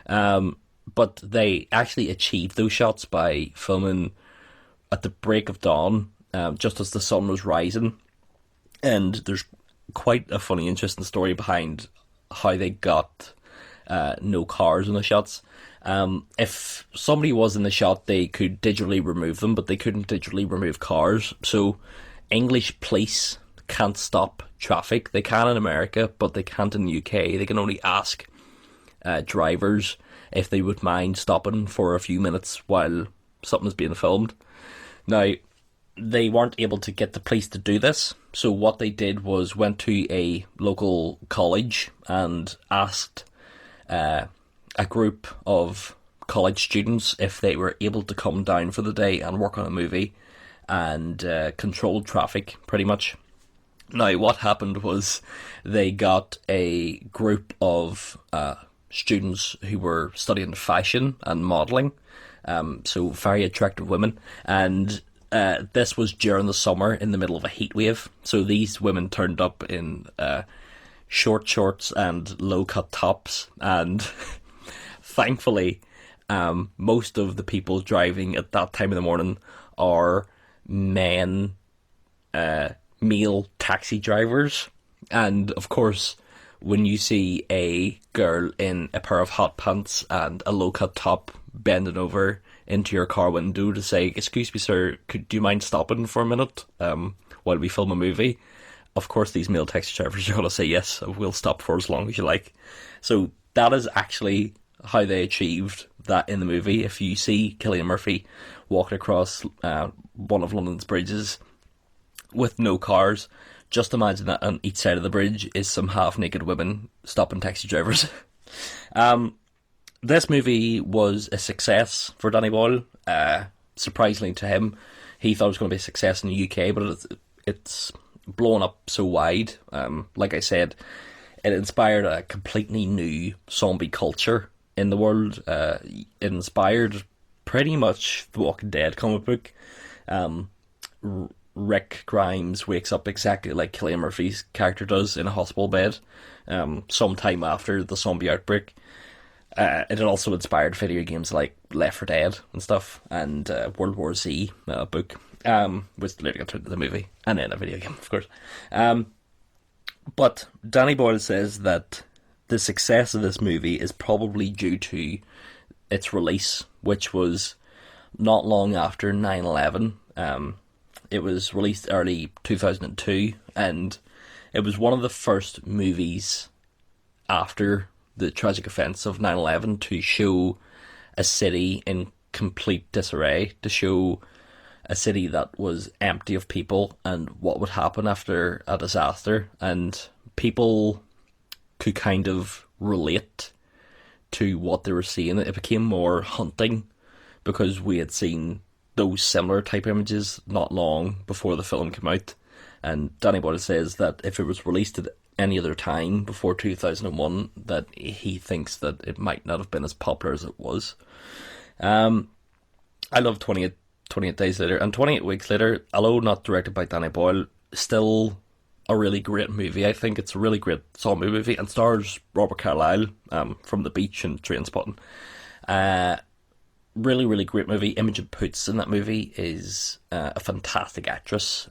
But they actually achieved those shots by filming at the break of dawn, just as the sun was rising. And there's quite a funny, interesting story behind how they got no cars in the shots. If somebody was in the shot, they could digitally remove them, but they couldn't digitally remove cars. So English police can't stop traffic. They can in America, but they can't in the UK. They can only ask drivers if they would mind stopping for a few minutes while something's being filmed. Now, they weren't able to get the police to do this. So what they did was went to a local college and asked a group of college students if they were able to come down for the day and work on a movie and control traffic, pretty much. Now, what happened was they got a group of students who were studying fashion and modelling, so very attractive women, and this was during the summer in the middle of a heat wave. So these women turned up in short shorts and low-cut tops, and thankfully most of the people driving at that time of the morning are male taxi drivers. And of course, when you see a girl in a pair of hot pants and a low-cut top bending over into your car window to say, "Excuse me, sir, do you mind stopping for a minute while we film a movie?" Of course, these male taxi drivers are going to say, "Yes, we'll stop for as long as you like." So that is actually how they achieved that in the movie. If you see Cillian Murphy walking across one of London's bridges with no cars, just imagine that on each side of the bridge is some half-naked women stopping taxi drivers. This movie was a success for Danny Boyle. Surprisingly to him, he thought it was going to be a success in the UK, but it's blown up so wide. Like I said, it inspired a completely new zombie culture in the world. It inspired pretty much the Walking Dead comic book. Rick Grimes wakes up exactly like Cillian Murphy's character does in a hospital bed sometime after the zombie outbreak. It also inspired video games like Left 4 Dead and stuff, and World War Z book, which later got turned into the movie, and then a video game, of course. But Danny Boyle says that the success of this movie is probably due to its release, which was not long after 9/11. It was released early 2002, and it was one of the first movies after the tragic events of 9/11 to show a city in complete disarray, to show a city that was empty of people and what would happen after a disaster. And people could kind of relate to what they were seeing. It became more haunting because we had seen those similar type images not long before the film came out. And Danny Boyle says that if it was released at any other time before 2001, that he thinks that it might not have been as popular as it was. I love 28 Days Later, and 28 Weeks Later, although not directed by Danny Boyle, still a really great movie. I think it's a really great zombie movie, and stars Robert Carlyle from The Beach and Trainspotting. Really, really great movie. Imogen Poots in that movie is a fantastic actress.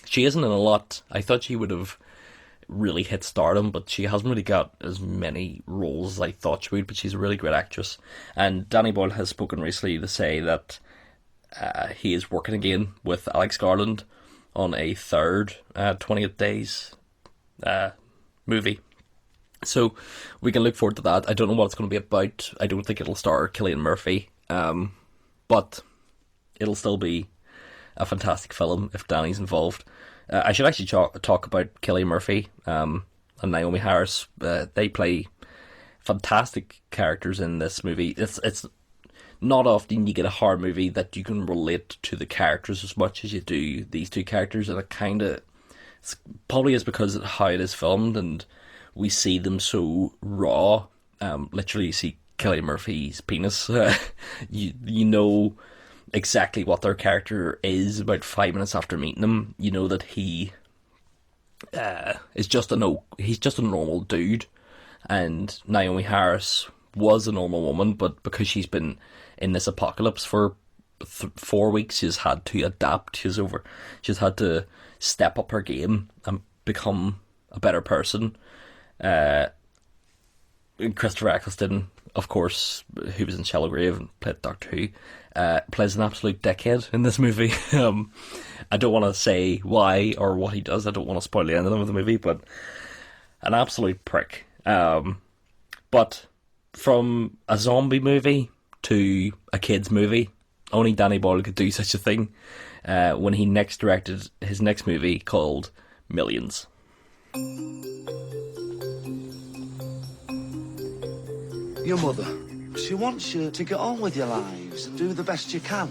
She isn't in a lot. I thought she would have really hit stardom, but she hasn't really got as many roles as I thought she would, but she's a really great actress. And Danny Boyle has spoken recently to say that he is working again with Alex Garland on a third 28 Days movie. So we can look forward to that. I don't know what it's going to be about. I don't think it'll star Cillian Murphy, but it'll still be a fantastic film if Danny's involved. I should actually talk about Cillian Murphy and Naomi Harris. They play fantastic characters in this movie. It's not often you get a horror movie that you can relate to the characters as much as you do these two characters, and it probably is because of how it is filmed, and we see them so raw. Literally, you see Cillian Murphy's penis. You know exactly what their character is about 5 minutes after meeting him. You know that he is just he's just a normal dude, and Naomi Harris was a normal woman, but because she's been in this apocalypse for 4 weeks, she's had to adapt. She's had to step up her game and become a better person. Christopher Eccleston, of course, who was in Shallow Grave and played Doctor Who, plays an absolute dickhead in this movie. I don't want to say why or what he does. I don't want to spoil the ending of the movie, but an absolute prick. But from a zombie movie to a kids movie, only Danny Boyle could do such a thing when he next directed his next movie called Millions. Your mother, she wants you to get on with your lives and do the best you can.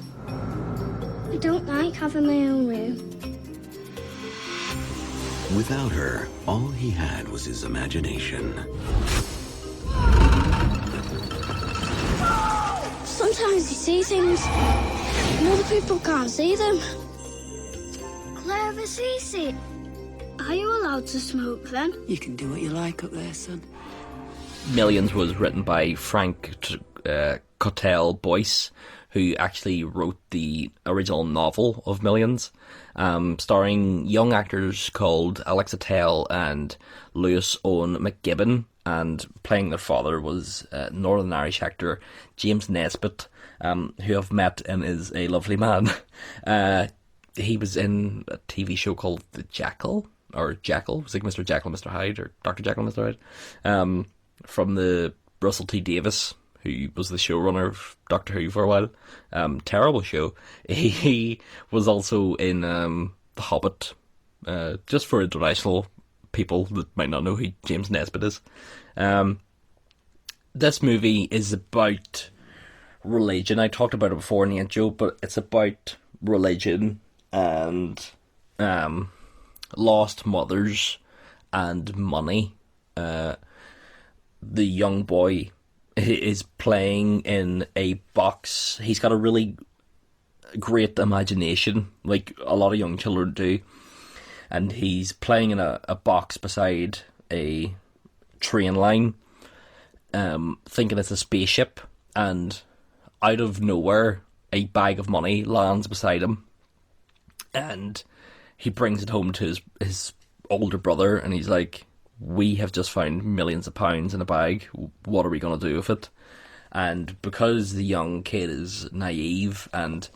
I don't like having my own room. Without her, all he had was his imagination. Sometimes you see things, and other people can't see them. Clever Cece, are you allowed to smoke then? You can do what you like up there, son. Millions was written by Frank Patel Boyce, who actually wrote the original novel of Millions, starring young actors called Alexa Tell and Lewis Owen McGibbon, and playing their father was Northern Irish actor James Nesbitt, who I've met and is a lovely man. He was in a TV show called The Jackal, or Jackal, it was like Mr. Jekyll and Mr. Hyde, or Dr. Jekyll and Mr. Hyde, from the Russell T Davies, who was the showrunner of Doctor Who for a while. Terrible show. He was also in The Hobbit, just for international people that might not know who James Nesbitt is. This movie is about religion. I talked about it before in the intro, but it's about religion and lost mothers and money. The young boy is playing in a box. He's got a really great imagination, like a lot of young children do. And he's playing in a box beside a train line, thinking it's a spaceship. And out of nowhere, a bag of money lands beside him. And he brings it home to his older brother, and he's like, we have just found millions of pounds in a bag. What are we going to do with it? And because the young kid is naive, and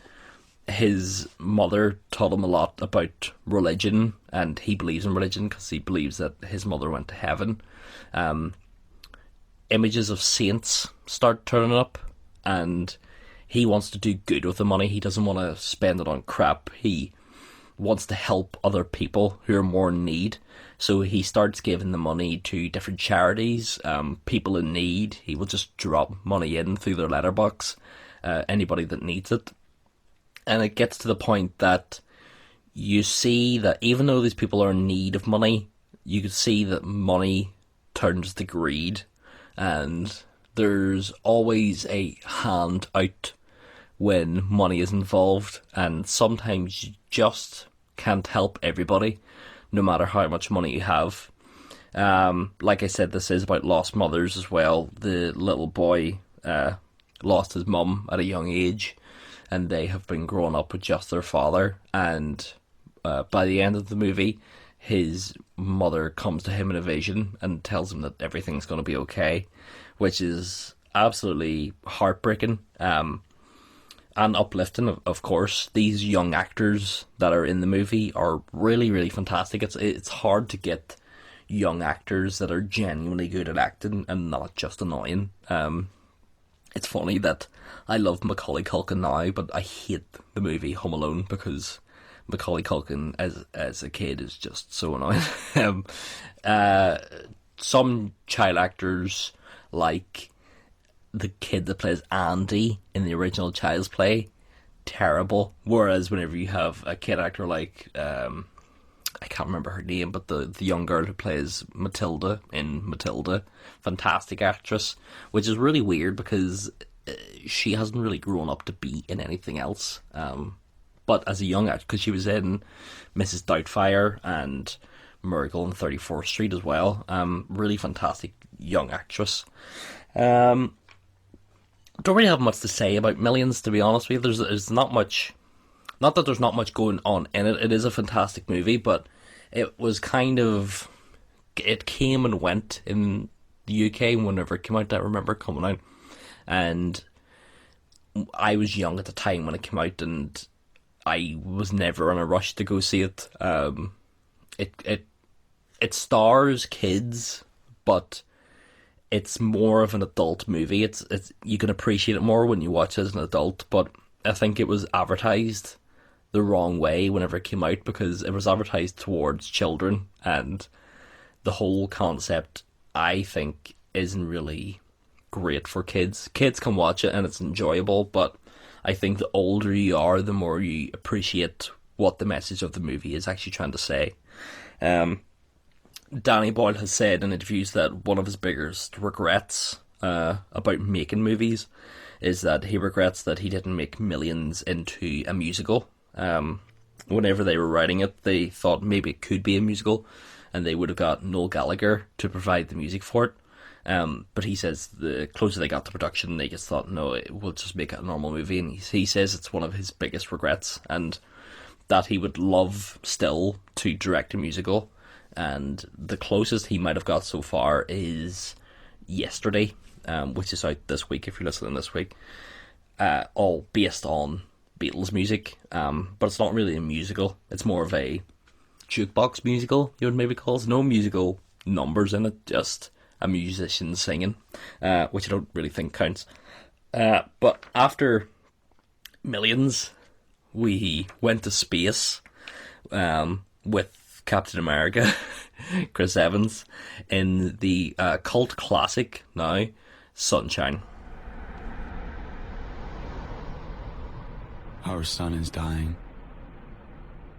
his mother taught him a lot about religion, and he believes in religion because he believes that his mother went to heaven, images of saints start turning up, and he wants to do good with the money. He doesn't want to spend it on crap. He wants to help other people who are more in need. So he starts giving the money to different charities, people in need. He will just drop money in through their letterbox, anybody that needs it. And it gets to the point that you see that even though these people are in need of money, you can see that money turns to greed. And there's always a hand out when money is involved. And sometimes you just can't help everybody, no matter how much money you have. Like I said, this is about lost mothers as well. The little boy lost his mum at a young age, and they have been growing up with just their father. And by the end of the movie, his mother comes to him in a vision and tells him that everything's going to be okay, which is absolutely heartbreaking. And uplifting, of course. These young actors that are in the movie are really, really fantastic. It's hard to get young actors that are genuinely good at acting and not just annoying. It's funny that I love Macaulay Culkin now, but I hate the movie Home Alone because Macaulay Culkin as a kid is just so annoying. Some child actors, like the kid that plays Andy in the original Child's Play, terrible. Whereas whenever you have a kid actor like, I can't remember her name, but the young girl who plays Matilda in Matilda, fantastic actress, which is really weird because she hasn't really grown up to be in anything else. But as a young actor, because she was in Mrs. Doubtfire and Miracle on 34th Street as well, really fantastic young actress. Don't really have much to say about Millions, to be honest with you. There's not much, not that there's not much going on in it. It is a fantastic movie, but it was kind of, it came and went in the UK whenever it came out. I remember coming out, and I was young at the time when it came out, and I was never in a rush to go see it. It stars kids, but it's more of an adult movie. It's you can appreciate it more when you watch it as an adult, but I think it was advertised the wrong way whenever it came out, because it was advertised towards children, and the whole concept, I think, isn't really great for kids. Kids can watch it and it's enjoyable, but I think the older you are, the more you appreciate what the message of the movie is actually trying to say. Danny Boyle has said in interviews that one of his biggest regrets about making movies is that he regrets that he didn't make Millions into a musical. Whenever they were writing it, they thought maybe it could be a musical, and they would have got Noel Gallagher to provide the music for it. But he says the closer they got to production, they just thought, no, we'll just make it a normal movie. And he says it's one of his biggest regrets, and that he would love still to direct a musical. And the closest he might have got so far is Yesterday, which is out this week if you're listening this week, all based on Beatles music, but it's not really a musical. It's more of a jukebox musical, you would maybe call it. No musical numbers in it, just a musician singing, which I don't really think counts. But after Millions, we went to space with Captain America, Chris Evans, in the cult classic now, Sunshine. Our sun is dying.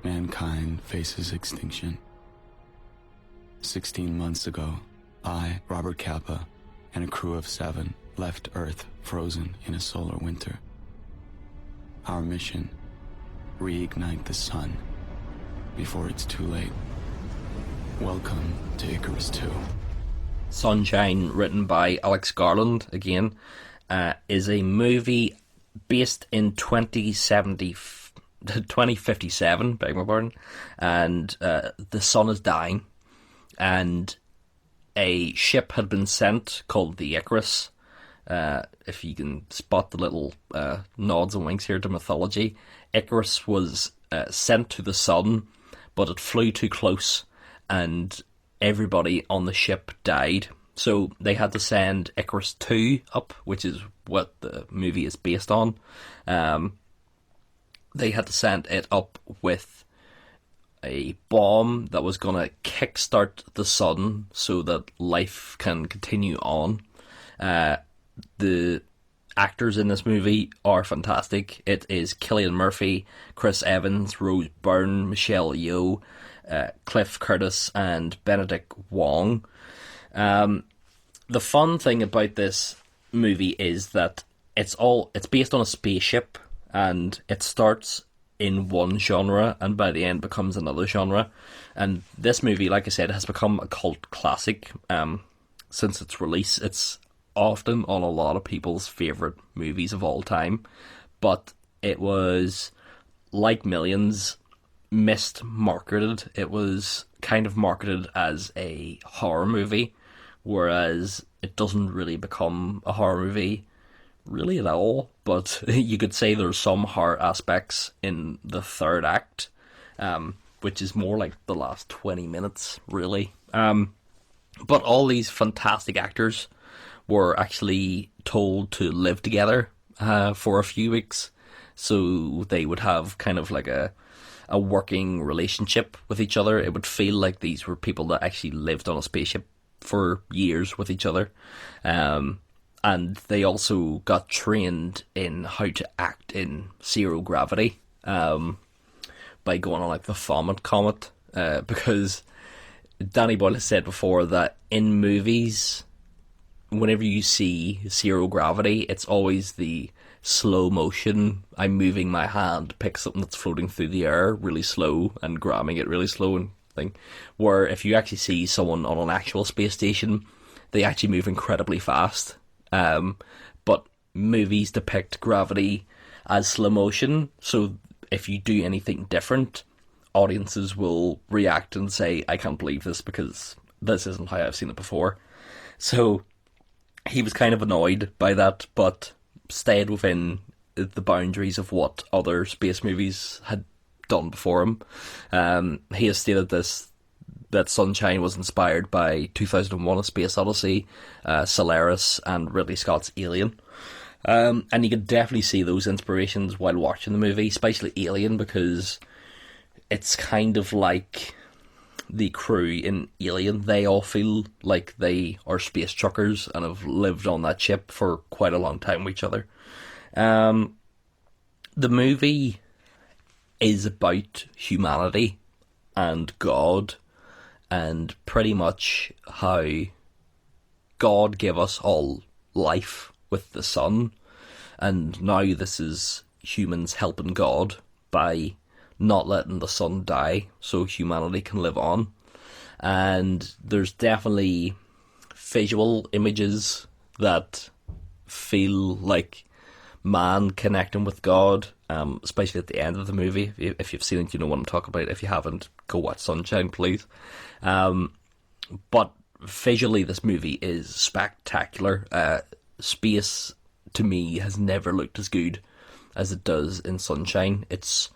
Mankind faces extinction. 16 months ago, I, Robert Capa, and a crew of 7 left Earth frozen in a solar winter. Our mission: reignite the sun before it's too late. Welcome to Icarus 2. Sunshine, written by Alex Garland, again, is a movie based in 2057, beg my pardon, and the sun is dying, and a ship had been sent called the Icarus. If you can spot the little nods and winks here to mythology, Icarus was sent to the sun, but it flew too close, and everybody on the ship died. So they had to send Icarus 2 up, which is what the movie is based on. They had to send it up with a bomb that was going to kickstart the sun so that life can continue on. The actors in this movie are fantastic. It is Cillian Murphy, Chris Evans, Rose Byrne, Michelle Yeoh, Cliff Curtis, and Benedict Wong. The fun thing about this movie is that it's based on a spaceship, and it starts in one genre and by the end becomes another genre. And this movie, like I said, has become a cult classic since its release. It's often on a lot of people's favourite movies of all time, but it was, like Millions, mismarketed. It was kind of marketed as a horror movie, whereas it doesn't really become a horror movie really at all, but you could say there's some horror aspects in the third act, which is more like the last 20 minutes, really. But all these fantastic actors were actually told to live together for a few weeks, so they would have kind of like a working relationship with each other. It would feel like these were people that actually lived on a spaceship for years with each other. And they also got trained in how to act in zero gravity by going on like the Vomit Comet, because Danny Boyle has said before that in movies, whenever you see zero gravity, it's always the slow motion. I'm moving my hand to pick something that's floating through the air really slow and grabbing it really slow and thing. Where if you actually see someone on an actual space station, they actually move incredibly fast. But movies depict gravity as slow motion, so if you do anything different, audiences will react and say, I can't believe this because this isn't how I've seen it before. So he was kind of annoyed by that, but stayed within the boundaries of what other space movies had done before him. He has stated that Sunshine was inspired by 2001: A Space Odyssey, Solaris, and Ridley Scott's Alien. And you can definitely see those inspirations while watching the movie, especially Alien, because it's kind of like the crew in Alien. They all feel like they are space truckers and have lived on that ship for quite a long time with each other. The movie is about humanity and God, and pretty much how God gave us all life with the sun, and now this is humans helping God by not letting the sun die so humanity can live on. And there's definitely visual images that feel like man connecting with God, especially at the end of the movie. If you've seen it, you know what I'm talking about. If you haven't, go watch Sunshine, please. But visually, this movie is spectacular. Space, to me, has never looked as good as it does in Sunshine. It's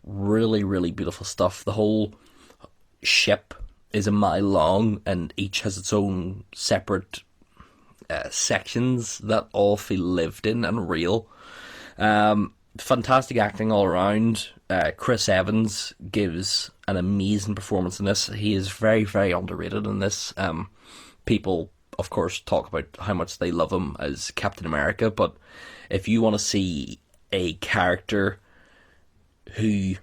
really, really beautiful stuff. The whole ship is a mile long, and each has its own separate sections that all feel lived in and real. Fantastic acting all around. Chris Evans gives an amazing performance in this. He is very, very underrated in this. People, of course, talk about how much they love him as Captain America, but if you want to see a character who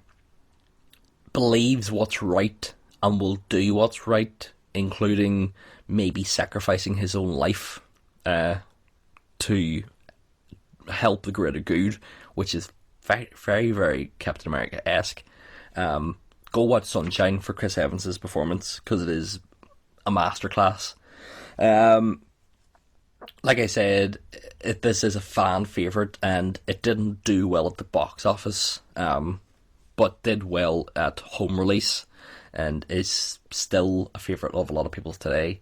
believes what's right and will do what's right, including maybe sacrificing his own life to help the greater good, which is very, very, very Captain America-esque. Go watch Sunshine for Chris Evans' performance, because it is a masterclass. Like I said, this is a fan favourite, and it didn't do well at the box office, but did well at home release, and is still a favourite of a lot of people today.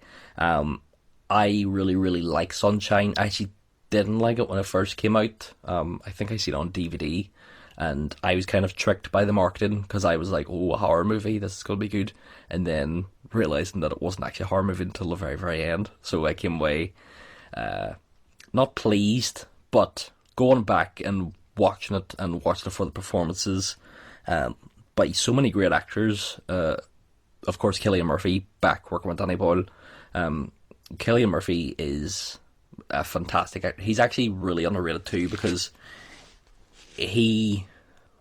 I really, really like Sunshine. I actually didn't like it when it first came out. I think I seen it on DVD, and I was kind of tricked by the marketing, because I was like, oh, a horror movie, this is going to be good, and then realising that it wasn't actually a horror movie until the very, very end. So I came away not pleased, but going back and watching it for the performances by so many great actors. Of course, Cillian Murphy back working with Danny Boyle. Cillian Murphy is a fantastic actor. He's actually really underrated too, because he,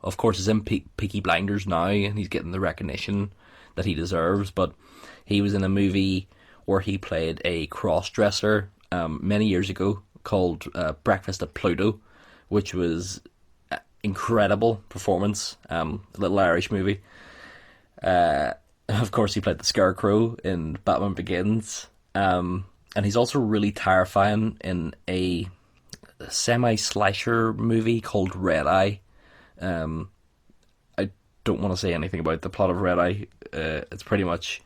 of course, is in Peaky Blinders now, and he's getting the recognition that he deserves. But he was in a movie where he played a cross-dresser many years ago called Breakfast at Pluto, which was incredible performance. Little Irish movie. Of course, he played the Scarecrow in Batman Begins. And he's also really terrifying in a semi-slasher movie called Red Eye. I don't want to say anything about the plot of Red Eye. It's pretty much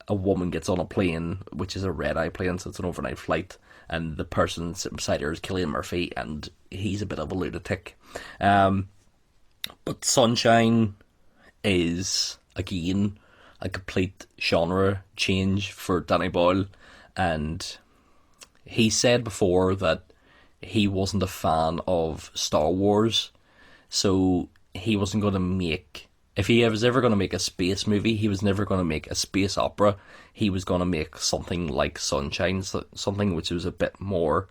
a woman gets on a plane, which is a red eye plane, so it's an overnight flight, and the person sitting beside her is Cillian Murphy, and he's a bit of a lunatic. But Sunshine is, again, a complete genre change for Danny Boyle, and he said before that he wasn't a fan of Star Wars, so he wasn't going to make... If he was ever going to make a space movie, he was never going to make a space opera. He was going to make something like Sunshine, something which was a bit more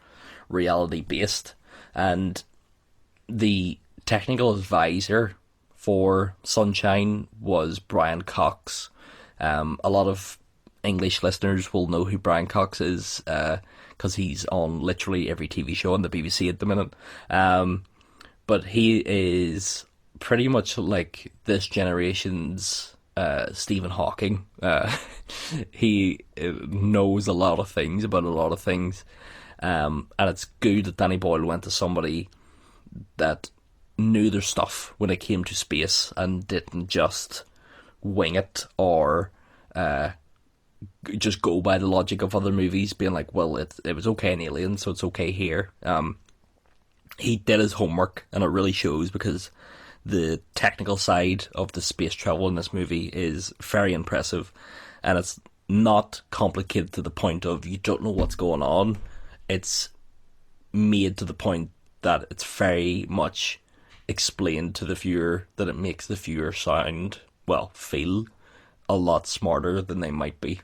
reality-based. And the technical advisor for Sunshine was Brian Cox. A lot of English listeners will know who Brian Cox is, because he's on literally every TV show on the BBC at the minute. But he is pretty much like this generation's Stephen Hawking. He knows a lot of things about a lot of things, and it's good that Danny Boyle went to somebody that knew their stuff when it came to space and didn't just wing it or just go by the logic of other movies, being like, well, it was okay in Alien, so it's okay here. He did his homework, and it really shows, because the technical side of the space travel in this movie is very impressive, and it's not complicated to the point of you don't know what's going on. It's made to the point that it's very much explained to the viewer, that it makes the viewer feel a lot smarter than they might be.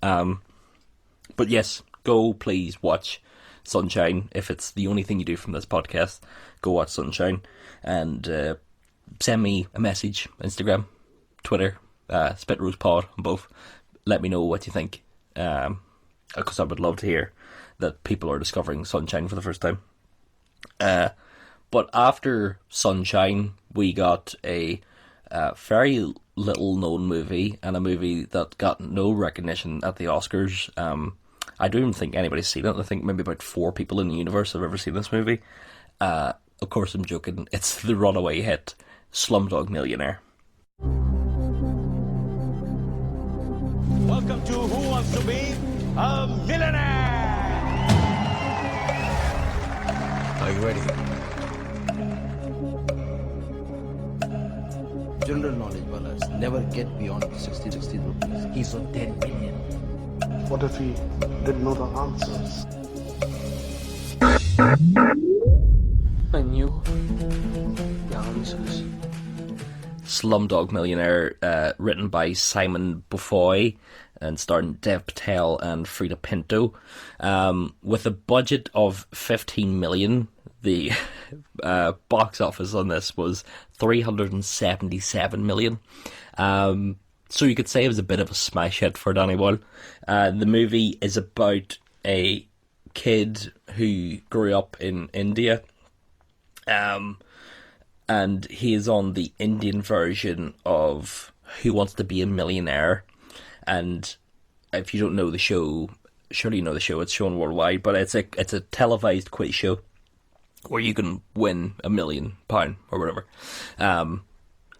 But yes, go please watch Sunshine. If it's the only thing you do from this podcast, go watch Sunshine, and send me a message, Instagram, Twitter, SpitRosePod on both. Let me know what you think, because I would love to hear that people are discovering Sunshine for the first time. But after Sunshine, we got a very little known movie, and a movie that got no recognition at the Oscars. I don't even think anybody's seen it. I think maybe about 4 people in the universe have ever seen this movie. Of course, I'm joking. It's the runaway hit, Slumdog Millionaire. Welcome to Who Wants to Be a Millionaire? Are you ready? General knowledge, Wallace. Never get beyond 60 rupees. He's on 10 million. What if he didn't know the answers? I knew the answers. Slumdog Millionaire, written by Simon Beaufoy and starring Dev Patel and Frida Pinto. With a budget of 15 million, the box office on this was 377 million. So you could say it was a bit of a smash hit for Danny Boyle. The movie is about a kid who grew up in India, and he is on the Indian version of Who Wants to Be a Millionaire. And if you don't know the show, surely you know the show, it's shown worldwide, but it's a televised quiz show where you can win £1 million or whatever.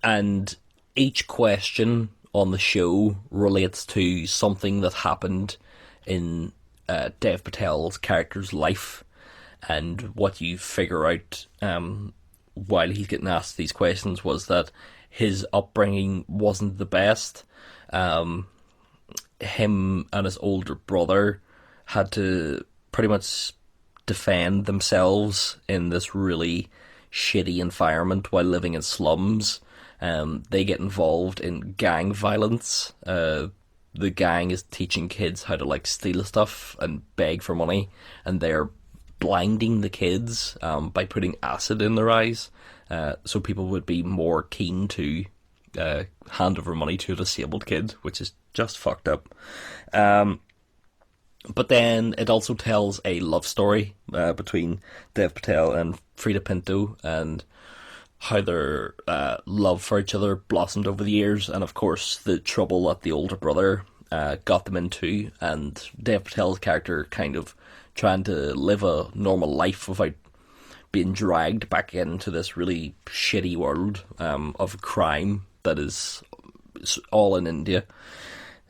And each question on the show relates to something that happened in Dev Patel's character's life, and what you figure out while he's getting asked these questions was that his upbringing wasn't the best. Him and his older brother had to pretty much defend themselves in this really shitty environment while living in slums. They get involved in gang violence. The gang is teaching kids how to steal stuff and beg for money, and they're blinding the kids by putting acid in their eyes, so people would be more keen to hand over money to a disabled kid, which is just fucked up. But then it also tells a love story between Dev Patel and Frida Pinto, and how their love for each other blossomed over the years, and of course the trouble that the older brother got them into, and Dev Patel's character kind of trying to live a normal life without being dragged back into this really shitty world of crime that is all in India.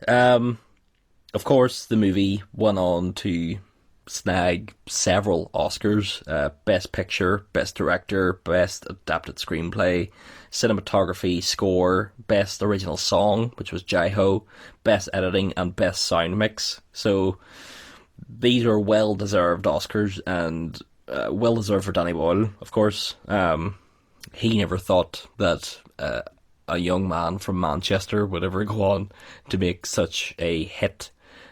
Of course, the movie went on to snag several Oscars: Best Picture, Best Director, Best Adapted Screenplay, Cinematography, Score, Best Original Song, which was Jai Ho, Best Editing, and Best Sound Mix. So these are well-deserved Oscars, and well-deserved for Danny Boyle, of course. He never thought that a young man from Manchester would ever go on to make such a hit,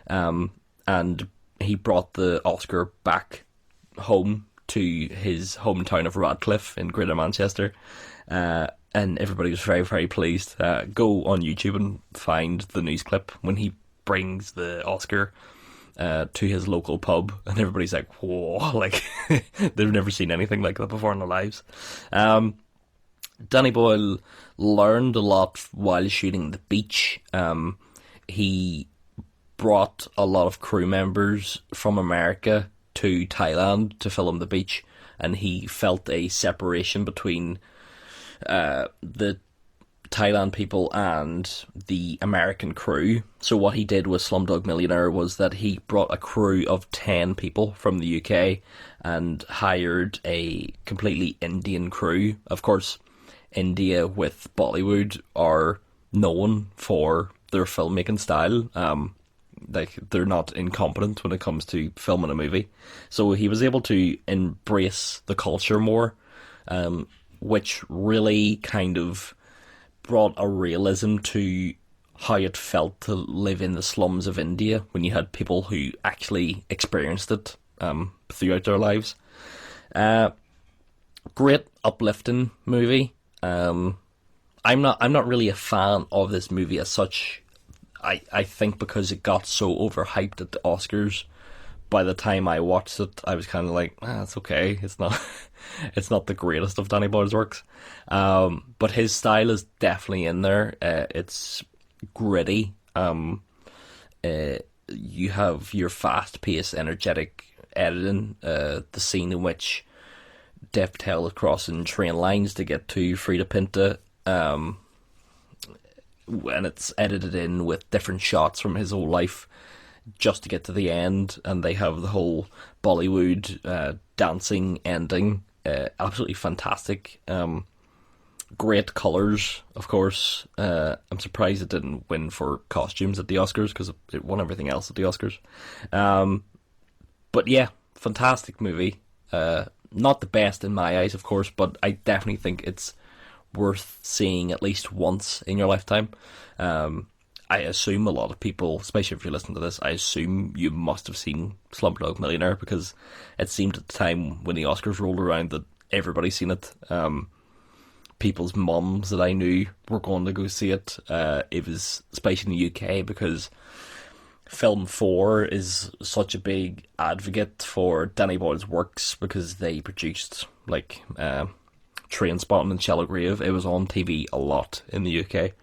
and he brought the Oscar back home to his hometown of Radcliffe in Greater Manchester, and everybody was very, very pleased. Go on YouTube and find the news clip when he brings the Oscar to his local pub, and everybody's like, whoa, they've never seen anything like that before in their lives. Danny Boyle learned a lot while shooting The Beach. He brought a lot of crew members from America to Thailand to film The Beach, and he felt a separation between the Thailand people and the American crew. So what he did with Slumdog Millionaire was that he brought a crew of 10 people from the UK and hired a completely Indian crew. Of course, India with Bollywood are known for their filmmaking style. like they're not incompetent when it comes to filming a movie. So he was able to embrace the culture more, which really kind of brought a realism to how it felt to live in the slums of India when you had people who actually experienced it throughout their lives. Great uplifting movie. I'm not really a fan of this movie as such. I think because it got so overhyped at the Oscars, by the time I watched it, I was kind of like, it's okay. It's not the greatest of Danny Boyle's works. But his style is definitely in there. It's gritty. You have your fast-paced, energetic editing. The scene in which Dev Patel is crossing train lines to get to Frida Pinta, and it's edited in with different shots from his whole life just to get to the end, and they have the whole Bollywood dancing ending. Absolutely fantastic. Great colours, of course. I'm surprised it didn't win for costumes at the Oscars, because it won everything else at the Oscars. But yeah, fantastic movie. Not the best in my eyes, of course, but I definitely think it's worth seeing at least once in your lifetime. I assume a lot of people, especially if you're listening to this, I assume you must have seen Slumdog Millionaire, because it seemed at the time when the Oscars rolled around that everybody's seen it. People's mums that I knew were going to go see it. It was, especially in the UK, because Film 4 is such a big advocate for Danny Boyle's works, because they produced like Trainspotting and Shallow Grave. It was on TV a lot in the UK,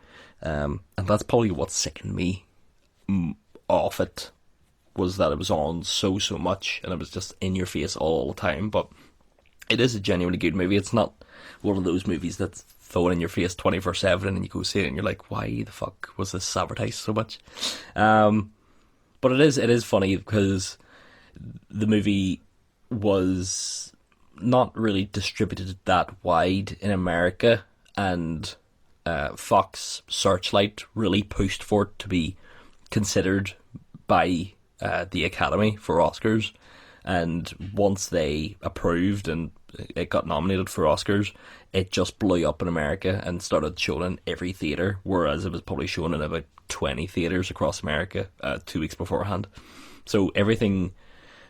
and that's probably what sickened me off it, was that it was on so much and it was just in your face all the time. But it is a genuinely good movie. It's not one of those movies that's thrown in your face 24/7 and you go see it and you're like, why the fuck was this advertised so much? But it is funny, because the movie was not really distributed that wide in America, and Fox Searchlight really pushed for it to be considered by the Academy for Oscars. And once they approved and it got nominated for Oscars, it just blew up in America and started showing in every theatre, whereas it was probably shown in about 20 theatres across America 2 weeks beforehand. So everything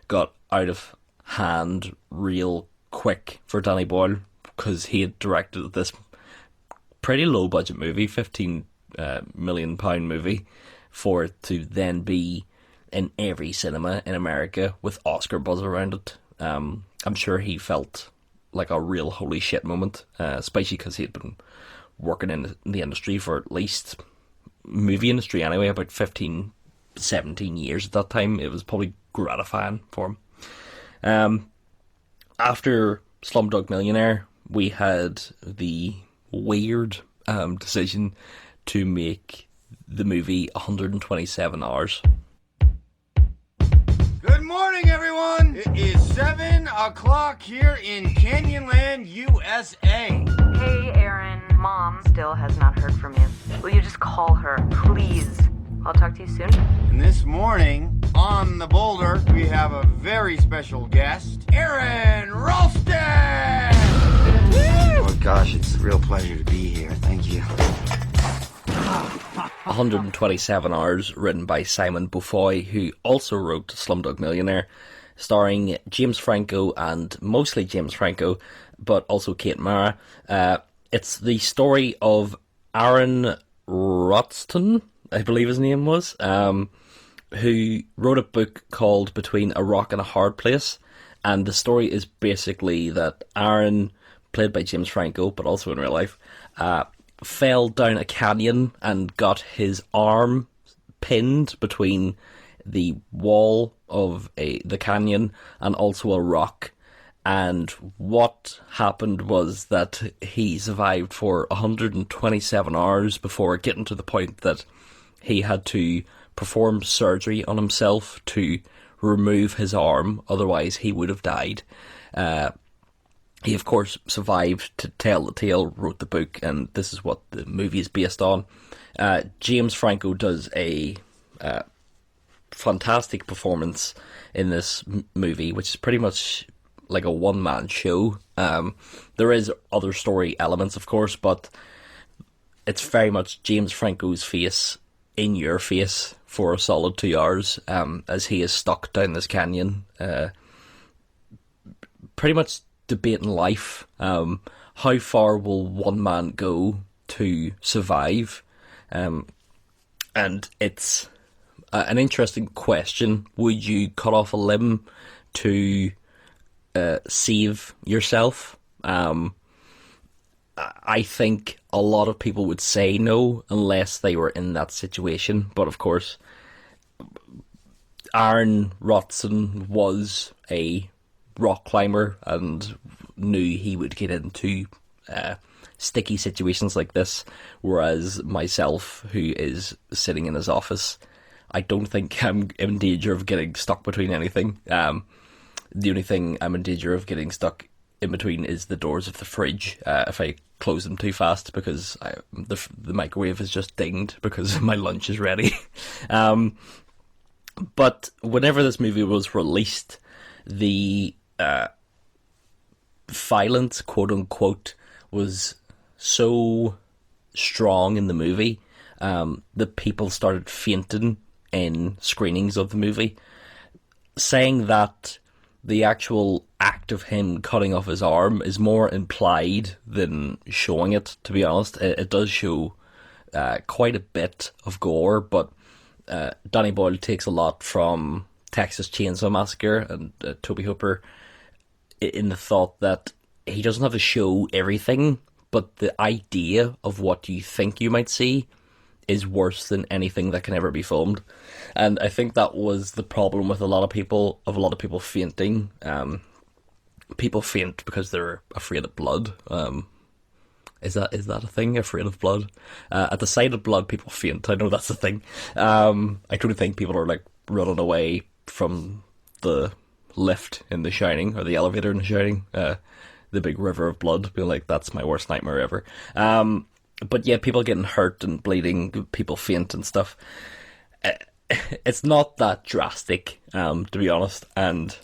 got out of hand real quick for Danny Boyle, because he had directed this pretty low budget movie, £15 million movie, for it to then be in every cinema in America with Oscar buzz around it. I'm sure he felt like a real holy shit moment, especially because he had been working in the industry for at least, movie industry anyway, about 15, 17 years at that time. It was probably gratifying for him. After Slumdog Millionaire, we had the weird decision to make the movie 127 hours. Good morning, everyone. It is 7 o'clock here in Canyonland, USA. Hey, Aaron. Mom still has not heard from you. Will you just call her, please? I'll talk to you soon. And this morning, on the boulder, we have a very special guest, Aaron Ralston! Oh gosh, it's a real pleasure to be here. Thank you. 127 Hours, written by Simon Beaufoy, who also wrote Slumdog Millionaire, starring James Franco, and mostly James Franco, but also Kate Mara. It's the story of Aaron Ralston, I believe his name was, who wrote a book called Between a Rock and a Hard Place, and the story is basically that Aaron, played by James Franco, but also in real life, fell down a canyon and got his arm pinned between the wall of the canyon and also a rock. And what happened was that he survived for 127 hours before getting to the point that he had to perform surgery on himself to remove his arm, otherwise he would have died. He, of course, survived to tell the tale, wrote the book, and this is what the movie is based on. James Franco does a fantastic performance in this movie, which is pretty much like a one-man show. There is other story elements, of course, but it's very much James Franco's face in your face for a solid 2 hours, as he is stuck down this canyon, pretty much debating life. How far will one man go to survive? And it's an interesting question. Would you cut off a limb to save yourself? I think a lot of people would say no unless they were in that situation. But of course, Aaron Rotson was a rock climber and knew he would get into sticky situations like this, whereas myself, who is sitting in his office, I don't think I'm in danger of getting stuck between anything. The only thing I'm in danger of getting stuck in between is the doors of the fridge if I close them too fast, because the microwave has just dinged because my lunch is ready. But whenever this movie was released, the violence, quote unquote, was so strong in the movie that people started fainting in screenings of the movie, saying that the actual act of him cutting off his arm is more implied than showing it, to be honest. It does show quite a bit of gore, but Danny Boyle takes a lot from Texas Chainsaw Massacre and Tobe Hooper in the thought that he doesn't have to show everything, but the idea of what you think you might see is worse than anything that can ever be filmed. And I think that was the problem with a lot of people fainting. People faint because they're afraid of blood. Is that a thing? Afraid of blood? At the sight of blood, people faint. I know that's a thing. I don't think people are like running away from the lift in The Shining or the elevator in The Shining. The big river of blood. Being like, that's my worst nightmare ever. But yeah, people getting hurt and bleeding, people faint and stuff. It's not that drastic, to be honest, and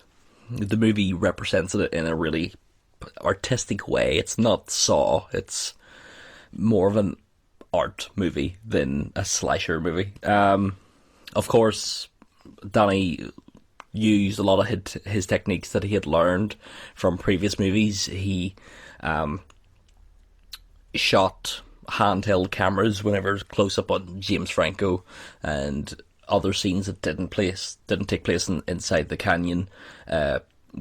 the movie represents it in a really artistic way. It's not Saw, it's more of an art movie than a slasher movie. Of course, Danny used a lot of his techniques that he had learned from previous movies. He shot handheld cameras whenever it was close up on James Franco, and other scenes that didn't take place inside the canyon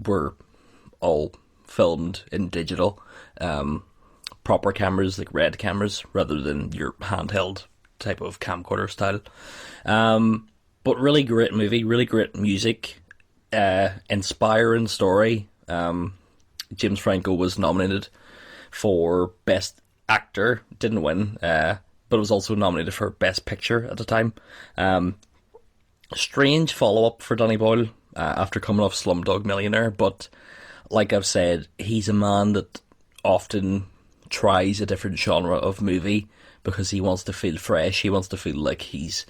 were all filmed in digital, proper cameras, like red cameras, rather than your handheld type of camcorder style. But really great movie, really great music, inspiring story. James Franco was nominated for Best Actor, didn't win, but was also nominated for Best Picture at the time. Strange follow-up for Danny Boyle after coming off Slumdog Millionaire, but like I've said, he's a man that often tries a different genre of movie because he wants to feel fresh. He wants to feel like he's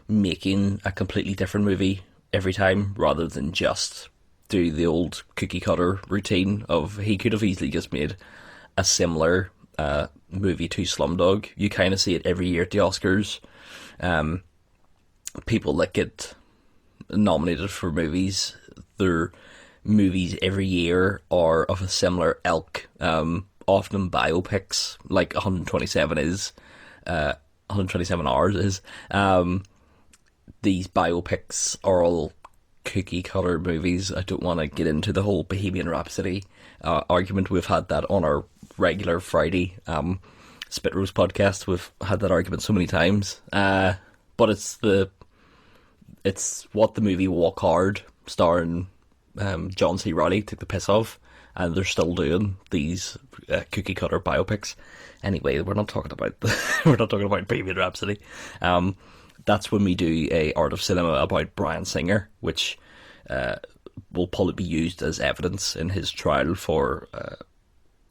making a completely different movie every time, rather than just do the old cookie cutter routine of, he could have easily just made a similar movie to Slumdog. You kind of see it every year at the Oscars. People that get nominated for movies, their movies every year are of a similar ilk, often biopics, like 127 is, 127 Hours is. These biopics are all cookie cutter movies. I don't want to get into the whole Bohemian Rhapsody argument. We've had that on our regular Friday Spit Roast podcast. We've had that argument so many times. But it's what the movie Walk Hard, starring John C. Reilly, took the piss off, and they're still doing these cookie cutter biopics. Anyway, we're not talking about Bohemian Rhapsody. That's when we do a Art of Cinema about Bryan Singer, which will probably be used as evidence in his trial for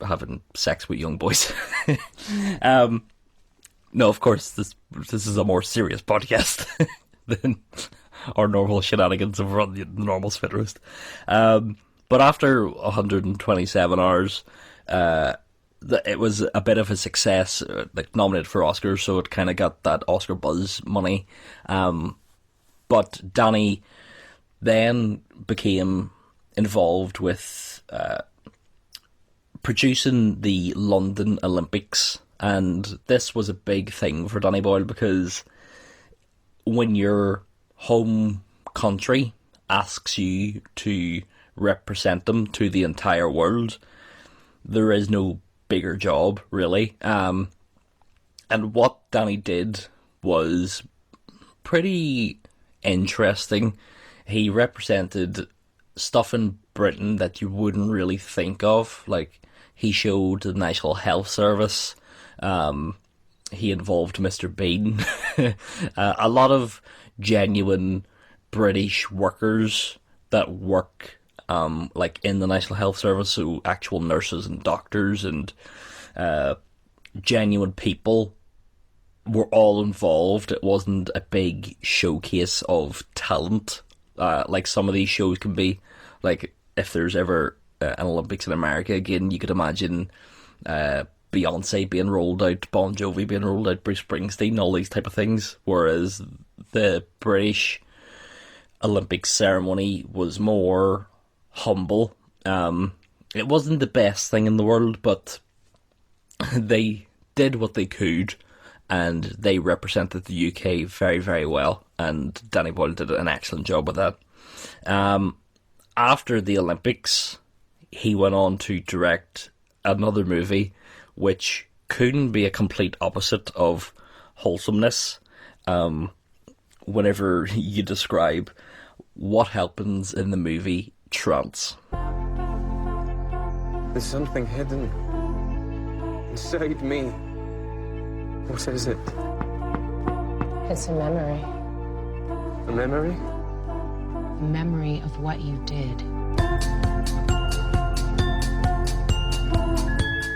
having sex with young boys. No, of course, this is a more serious podcast than our normal shenanigans of run the normal spit roast. But after 127 hours, it was a bit of a success, like nominated for Oscars, so it kind of got that Oscar buzz money. But Danny then became involved with producing the London Olympics, and this was a big thing for Danny Boyle because when your home country asks you to represent them to the entire world, there is no bigger job, really. And what Danny did was pretty interesting. He represented stuff in Britain that you wouldn't really think of. Like, he showed the National Health Service. He involved Mr. Bean. A lot of genuine British workers that work like in the National Health Service, so actual nurses and doctors and genuine people were all involved. It wasn't a big showcase of talent like some of these shows can be. Like, if there's ever an Olympics in America again, you could imagine Beyonce being rolled out, Bon Jovi being rolled out, Bruce Springsteen, all these type of things. Whereas the British Olympics ceremony was more humble. It wasn't the best thing in the world, but they did what they could, and they represented the UK very, very well, and Danny Boyle did an excellent job with that. After the Olympics, he went on to direct another movie which couldn't be a complete opposite of wholesomeness. Whenever you describe what happens in the movie Trance. There's something hidden inside me. What is it? It's a memory. A memory? A memory of what you did.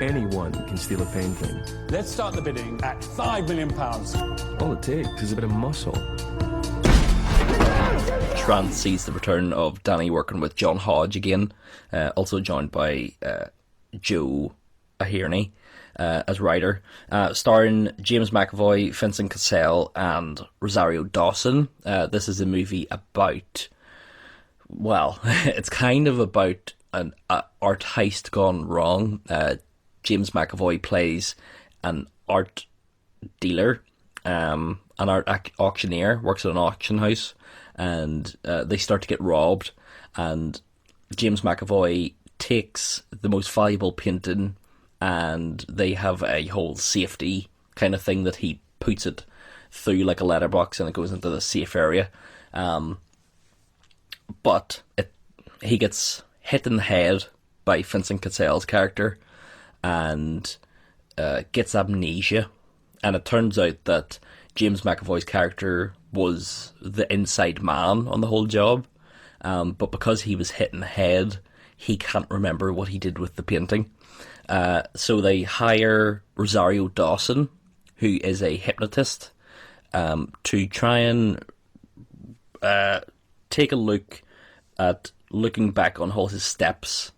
Anyone can steal a painting. Let's start the bidding at £5 million. All it takes is a bit of muscle. Trance sees the return of Danny working with John Hodge again, also joined by Joe Aherney as writer, starring James McAvoy, Vincent Cassel, and Rosario Dawson. This is a movie about, well, it's kind of about an art heist gone wrong. James McAvoy plays an art dealer, an art auctioneer, works at an auction house, and they start to get robbed, and James McAvoy takes the most valuable painting, and they have a whole safety kind of thing that he puts it through like a letterbox, and it goes into the safe area. But he gets hit in the head by Vincent Cassel's character and gets amnesia, and it turns out that James McAvoy's character was the inside man on the whole job, but because he was hit in the head, he can't remember what he did with the painting. So they hire Rosario Dawson, who is a hypnotist, to try and take a look at looking back on all his steps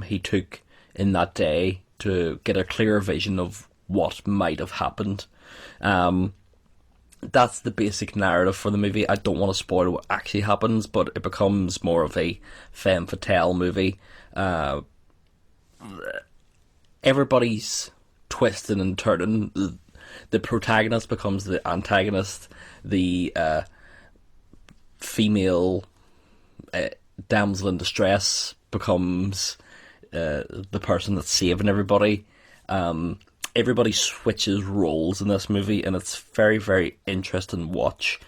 he took in that day to get a clearer vision of what might have happened. That's the basic narrative for the movie. I don't want to spoil what actually happens, but it becomes more of a femme fatale movie. Everybody's twisting and turning. The protagonist becomes the antagonist. The female damsel in distress becomes the person that's saving everybody. Everybody switches roles in this movie, and it's very, very interesting watch.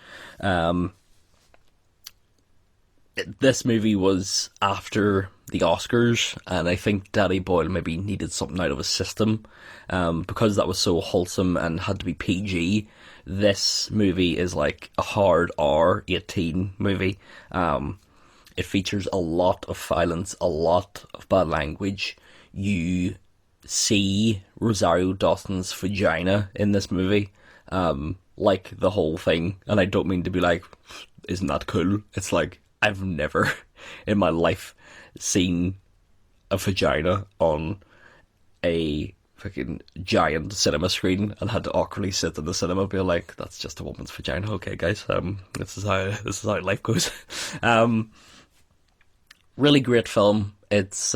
This movie was after the Oscars, and I think Danny Boyle maybe needed something out of his system, because that was so wholesome and had to be PG. This movie is like a hard R18 movie. It features a lot of violence, a lot of bad language. You see Rosario Dawson's vagina in this movie. like the whole thing, and I don't mean to be like, isn't that cool? It's like, I've never in my life seen a vagina on a fucking giant cinema screen and had to awkwardly sit in the cinema and be like, that's just a woman's vagina. Okay, guys, this is how life goes. Really great film. It's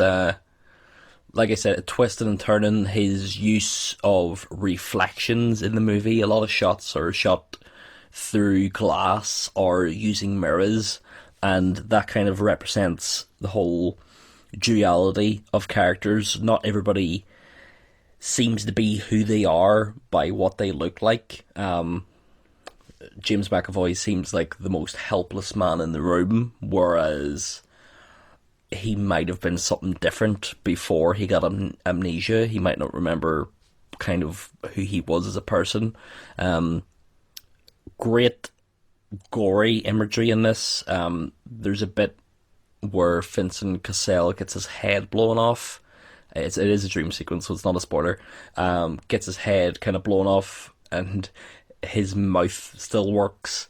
like I said, twisting and turning. His use of reflections in the movie. A lot of shots are shot through glass or using mirrors, and that kind of represents the whole duality of characters. Not everybody seems to be who they are by what they look like. James McAvoy seems like the most helpless man in the room, whereas he might have been something different before he got amnesia. He might not remember kind of who he was as a person. Great gory imagery in this. There's a bit where Vincent Cassel gets his head blown off. It is a dream sequence, so it's not a spoiler. Gets his head kind of blown off, and his mouth still works.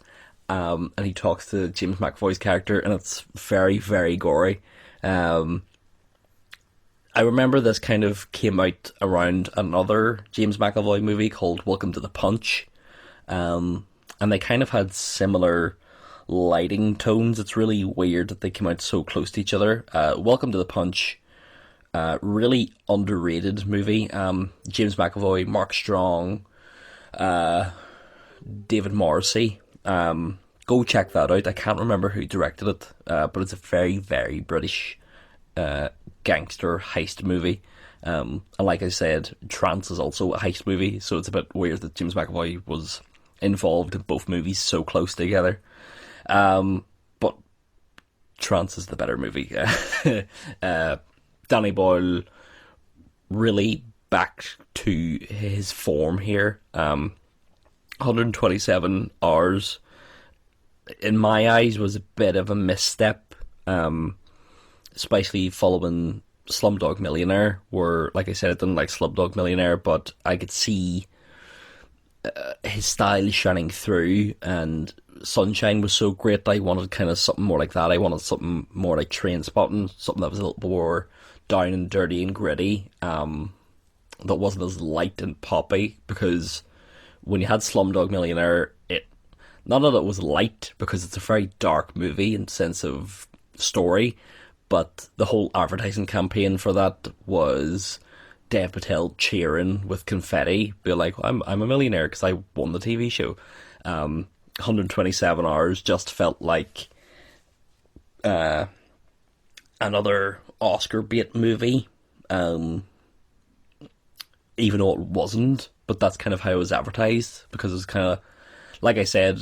And he talks to James McAvoy's character, and it's very, very gory. I remember this kind of came out around another James McAvoy movie called Welcome to the Punch. And they kind of had similar lighting tones. It's really weird that they came out so close to each other. Welcome to the Punch, really underrated movie. James McAvoy, Mark Strong, David Morrissey. Go check that out. I can't remember who directed it, but it's a very, very British gangster heist movie. And like I said, Trance is also a heist movie, so it's a bit weird that James McAvoy was involved in both movies so close together. But Trance is the better movie. Danny Boyle really back to his form here. 127 hours, in my eyes, was a bit of a misstep, especially following Slumdog Millionaire, where, like I said, I didn't like Slumdog Millionaire, but I could see his style shining through, and Sunshine was so great that I wanted kind of something more like that. I wanted something more like Trainspotting, something that was a little more down and dirty and gritty, that wasn't as light and poppy, because when you had Slumdog Millionaire, not that it was light, because it's a very dark movie in sense of story, but the whole advertising campaign for that was Dev Patel cheering with confetti, be like, I'm a millionaire because I won the TV show. 127 Hours just felt like another Oscar bait movie, even though it wasn't, but that's kind of how it was advertised, because it was kind of, like I said,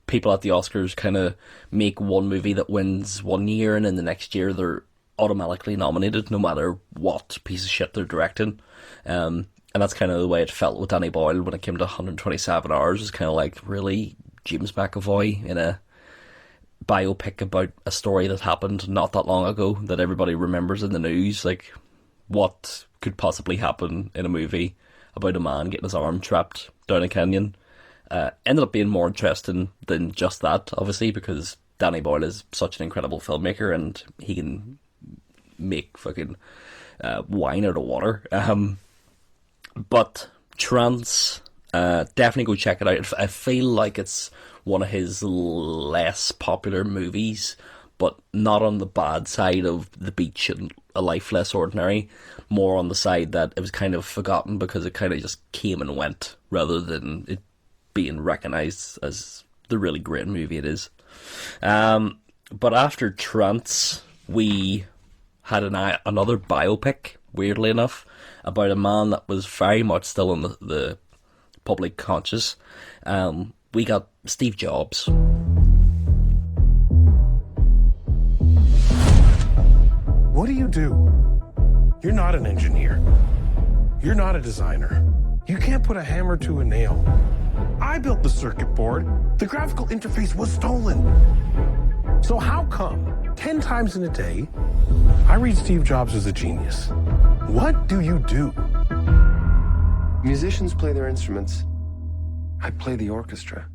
people at the Oscars kind of make one movie that wins one year, and then the next year they're automatically nominated no matter what piece of shit they're directing. And that's kind of the way it felt with Danny Boyle when it came to 127 Hours. It's kind of like, really, James McAvoy in a biopic about a story that happened not that long ago that everybody remembers in the news? Like, what could possibly happen in a movie about a man getting his arm trapped down a canyon? Ended up being more interesting than just that, obviously, because Danny Boyle is such an incredible filmmaker and he can make fucking wine out of water. But Trance, definitely go check it out. I feel like it's one of his less popular movies, but not on the bad side of The Beach and A Life Less Ordinary, more on the side that it was kind of forgotten because it kind of just came and went, rather than it being recognised as the really great movie it is. But after Trance, we had another biopic, weirdly enough, about a man that was very much still in the public conscious. We got Steve Jobs. What do you do? You're not an engineer. You're not a designer. You can't put a hammer to a nail. I built the circuit board. The graphical interface was stolen. So how come 10 times in a day, I read Steve Jobs as a genius? What do you do? Musicians play their instruments. I play the orchestra.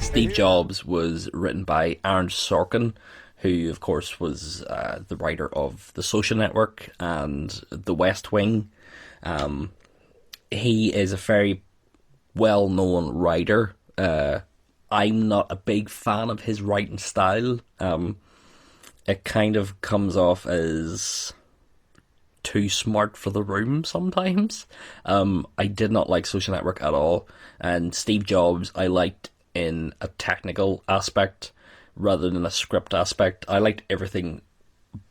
Steve Jobs was written by Aaron Sorkin, who, of course, was the writer of The Social Network and The West Wing. He is a very well-known writer. I'm not a big fan of his writing style. It kind of comes off as too smart for the room sometimes. I did not like Social Network at all, and Steve Jobs I liked in a technical aspect rather than a script aspect. I liked everything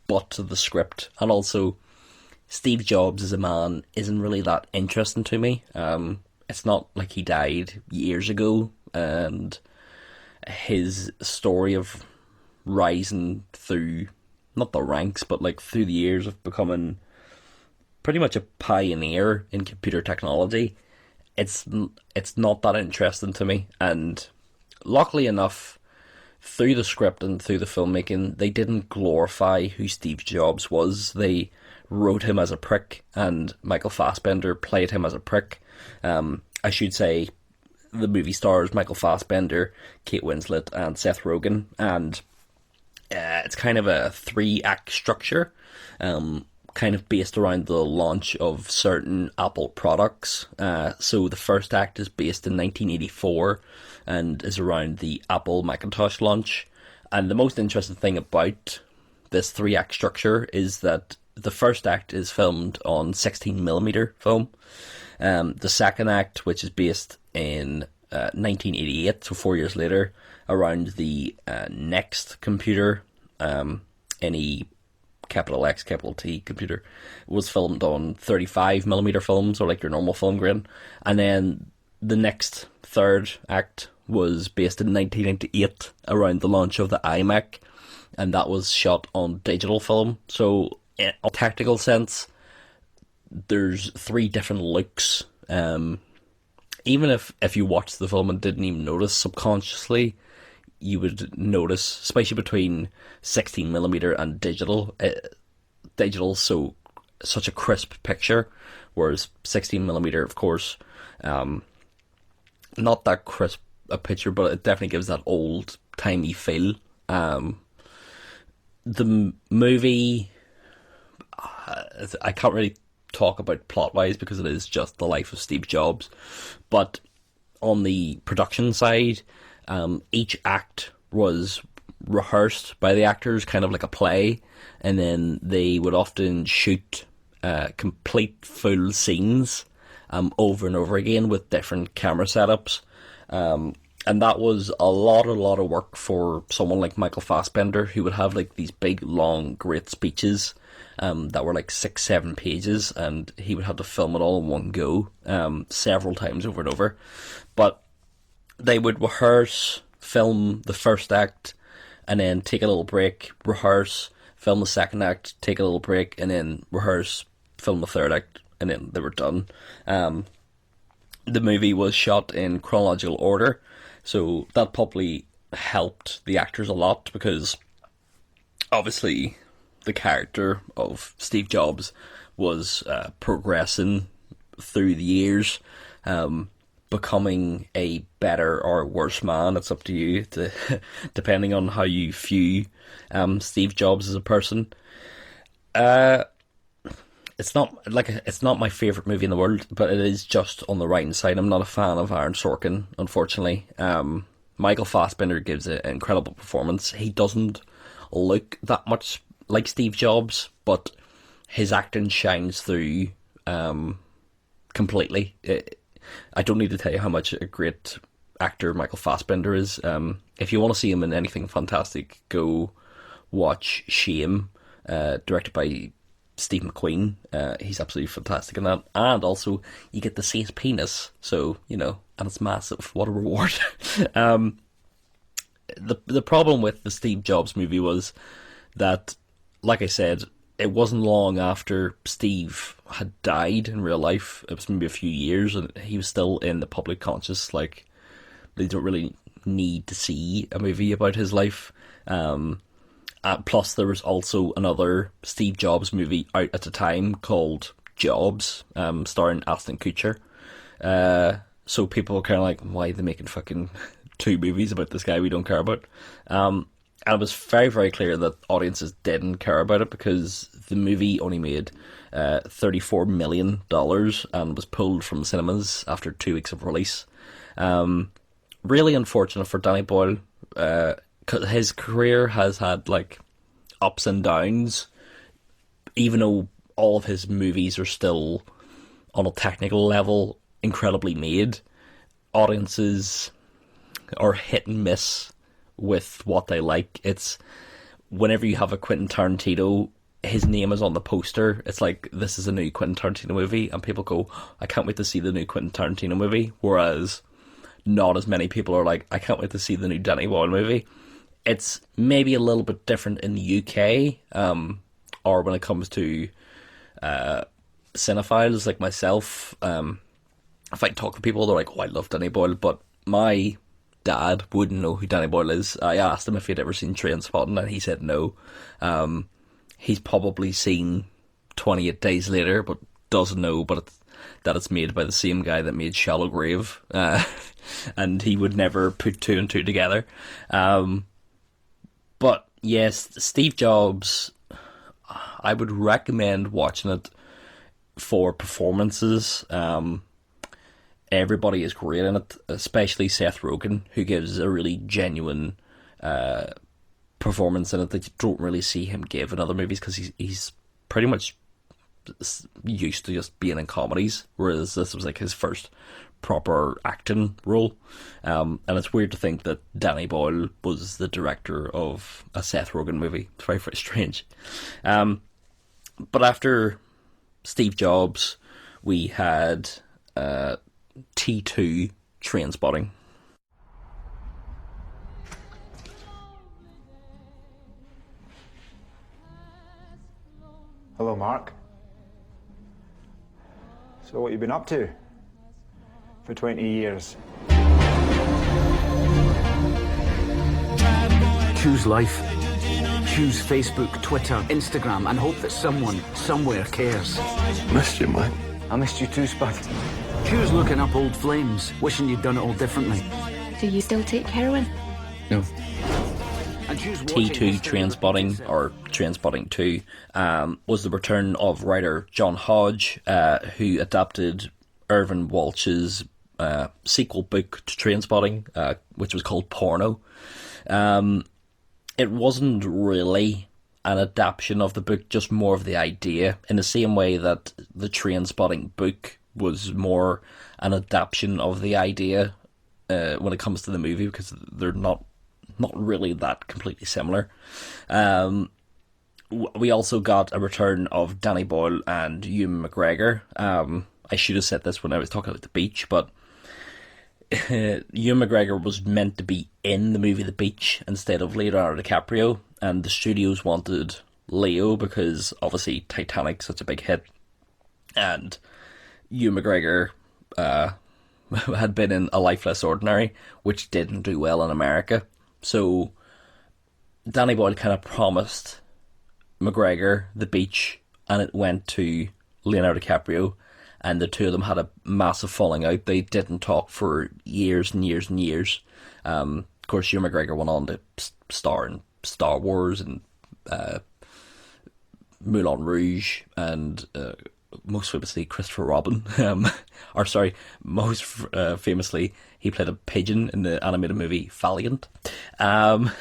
but the script, and also Steve Jobs as a man isn't really that interesting to me. It's not like he died years ago, and his story of rising through, not the ranks, but like through the years of becoming pretty much a pioneer in computer technology, it's not that interesting to me. And luckily enough, through the script and through the filmmaking, they didn't glorify who Steve Jobs was. They wrote him as a prick, and Michael Fassbender played him as a prick. I should say the movie stars Michael Fassbender, Kate Winslet, and Seth Rogen, and it's kind of a 3-act structure, kind of based around the launch of certain Apple products. So the first act is based in 1984 and is around the Apple Macintosh launch. And the most interesting thing about this 3-act structure is that the first act is filmed on 16mm film. The second act, which is based in 1988, so 4 years later, around the next computer, any capital X, capital T computer, was filmed on 35mm films, or like your normal film grain. And then the next third act was based in 1998 around the launch of the iMac, and that was shot on digital film. So in a technical sense, there's 3 different looks. Even if you watched the film and didn't even notice, subconsciously you would notice, especially between 16mm and digital. Digital, so such a crisp picture, whereas 16mm, of course, not that crisp a picture, but it definitely gives that old timey feel. The movie, I can't really talk about plot wise because it is just the life of Steve Jobs, but on the production side, each act was rehearsed by the actors, kind of like a play, and then they would often shoot complete full scenes over and over again with different camera setups, and that was a lot of work for someone like Michael Fassbender, who would have like these big long great speeches that were like 6-7 pages, and he would have to film it all in one go, several times over and over. But they would rehearse, film the first act, and then take a little break, rehearse, film the second act, take a little break, and then rehearse, film the third act, and then they were done. The movie was shot in chronological order, so that probably helped the actors a lot, because obviously the character of Steve Jobs was progressing through the years, becoming a better or worse man. It's up to you, depending on how you view Steve Jobs as a person. It's not my favourite movie in the world, but it is just on the writing side. I'm not a fan of Aaron Sorkin, unfortunately. Michael Fassbender gives an incredible performance. He doesn't look that much like Steve Jobs, but his acting shines through completely. I don't need to tell you how much a great actor Michael Fassbender is. If you want to see him in anything fantastic, go watch Shame, directed by Steve McQueen. He's absolutely fantastic in that. And also, you get to see his penis, so, and it's massive. What a reward. The problem with the Steve Jobs movie was that, like I said, it wasn't long after Steve had died in real life. It was maybe a few years, and he was still in the public conscious. Like, they don't really need to see a movie about his life. Plus, there was also another Steve Jobs movie out at the time called Jobs, starring Aston Kutcher. So people were kind of like, why are they making fucking 2 movies about this guy we don't care about? And it was very, very clear that audiences didn't care about it because the movie only made $34 million and was pulled from cinemas after 2 weeks of release. Really unfortunate for Danny Boyle. His career has had like ups and downs, even though all of his movies are still on a technical level incredibly made. Audiences are hit and miss with what they like. It's whenever you have a Quentin Tarantino, his name is on the poster, it's like, this is a new Quentin Tarantino movie, and people go, I can't wait to see the new Quentin Tarantino movie, whereas not as many people are like, I can't wait to see the new Danny Boyle movie. It's maybe a little bit different in the UK, or when it comes to cinephiles like myself. If I talk to people, they're like, oh, I love Danny Boyle, but my dad wouldn't know who Danny Boyle is. I asked him if he'd ever seen Trainspotting, and he said no. He's probably seen 28 Days Later, but doesn't know that it's made by the same guy that made Shallow Grave, and he would never put 2 and 2 together. But yes, Steve Jobs, I would recommend watching it for performances. Everybody is great in it, especially Seth Rogen, who gives a really genuine performance in it that you don't really see him give in other movies, because he's pretty much used to just being in comedies, whereas this was like his first proper acting role. And it's weird to think that Danny Boyle was the director of a Seth Rogen movie. It's very, very strange. But after Steve Jobs, we had T2 Trainspotting. Hello, Mark. So what you been up to for 20 years? Choose life. Choose Facebook, Twitter, Instagram, and hope that someone, somewhere cares. Missed you, mate. I missed you too, Spud. Choose looking up old flames, wishing you'd done it all differently. Do you still take heroin? No. And choose T2 Trainspotting, or Trainspotting 2, was the return of writer John Hodge, who adapted Irvin Welsh's sequel book to Trainspotting, which was called Porno. It wasn't really an adaptation of the book, just more of the idea, in the same way that the Trainspotting book was more an adaptation of the idea when it comes to the movie, because they're not really that completely similar. We also got a return of Danny Boyle and Ewan McGregor. I should have said this when I was talking about The Beach, but Ewan McGregor was meant to be in the movie The Beach instead of Leonardo DiCaprio, and the studios wanted Leo because obviously Titanic's such a big hit, and Ewan McGregor had been in A Life Less Ordinary, which didn't do well in America. So Danny Boyle kind of promised McGregor The Beach, and it went to Leonardo DiCaprio, and the two of them had a massive falling out. They didn't talk for years and years and years. Of course, Ewan McGregor went on to star in Star Wars and Moulin Rouge, and most famously Christopher Robin. Most famously, he played a pigeon in the animated movie Valiant. Ewan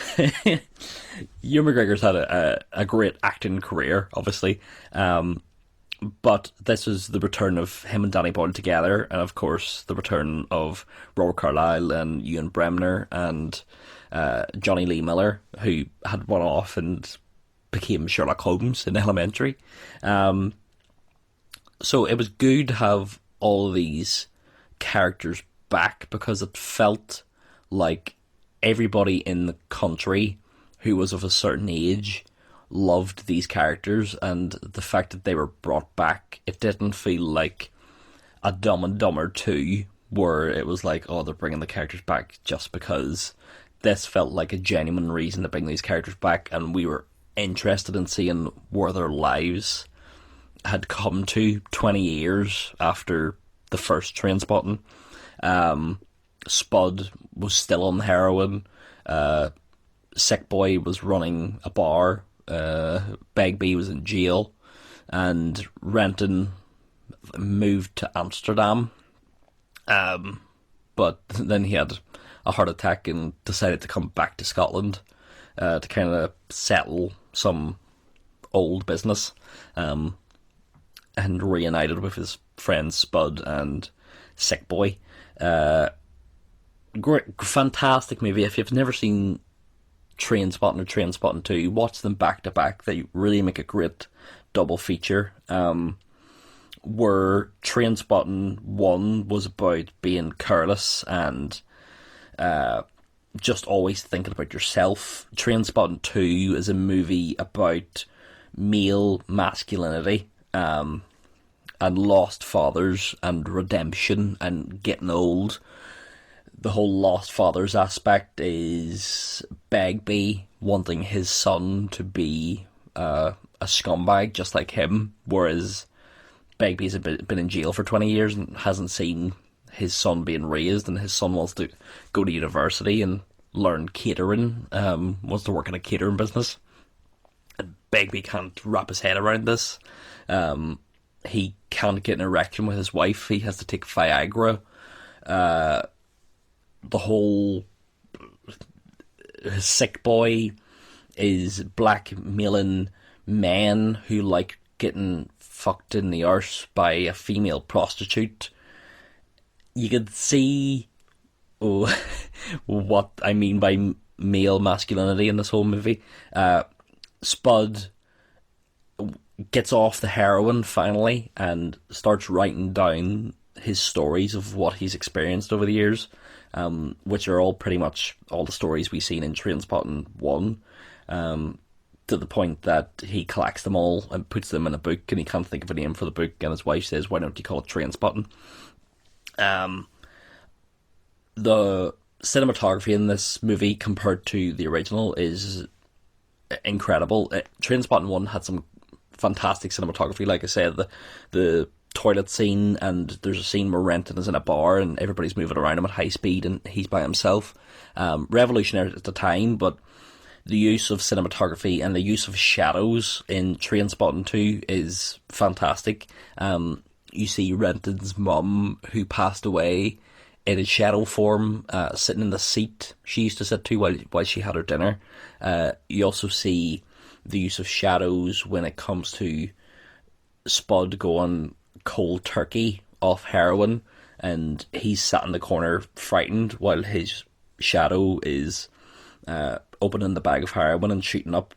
McGregor's had a great acting career, obviously. But this is the return of him and Danny Boyle together, and of course the return of Robert Carlyle and Ewan Bremner and Johnny Lee Miller, who had run off and became Sherlock Holmes in Elementary. So it was good to have all of these characters back, because it felt like everybody in the country who was of a certain age loved these characters, and the fact that they were brought back, it didn't feel like a Dumb and Dumber 2 where it was like, oh, they're bringing the characters back just because. This felt like a genuine reason to bring these characters back, and we were interested in seeing where their lives had come to 20 years after the first Trainspotting. Spud was still on heroin. Sick Boy was running a bar. Begbie was in jail. And Renton moved to Amsterdam. But then he had a heart attack and decided to come back to Scotland to kind of settle some old business, and reunited with his friends Spud and Sick Boy. Great, fantastic movie. If you've never seen Trainspotting or Trainspotting 2, watch them back to back. They really make a great double feature. Where Trainspotting 1 was about being careless and just always thinking about yourself, Trainspotting 2 is a movie about male masculinity, and lost fathers and redemption and getting old. The whole lost fathers aspect is Begbie wanting his son to be a scumbag just like him, whereas Begbie's been in jail for 20 years and hasn't seen his son being raised, and his son wants to go to university and learn catering, wants to work in a catering business. And Begbie can't wrap his head around this. He can't get an erection with his wife. He has to take Viagra. The whole Sick Boy is blackmailing men who like getting fucked in the arse by a female prostitute. You could see what I mean by male masculinity in this whole movie. Spud gets off the heroin finally and starts writing down his stories of what he's experienced over the years, which are all pretty much all the stories we've seen in Trainspotting 1, to the point that he collects them all and puts them in a book, and he can't think of a name for the book, and his wife says, why don't you call it Trainspotting? The cinematography in this movie compared to the original is incredible. Trainspotting 1 had some fantastic cinematography, like I said, the toilet scene, and there's a scene where Renton is in a bar and everybody's moving around him at high speed and he's by himself. Revolutionary at the time, but the use of cinematography and the use of shadows in Trainspotting 2 is fantastic. You see Renton's mum, who passed away, in a shadow form, sitting in the seat she used to sit to while she had her dinner. You also see the use of shadows when it comes to Spud going cold turkey off heroin, and he's sat in the corner frightened while his shadow is opening the bag of heroin and shooting up.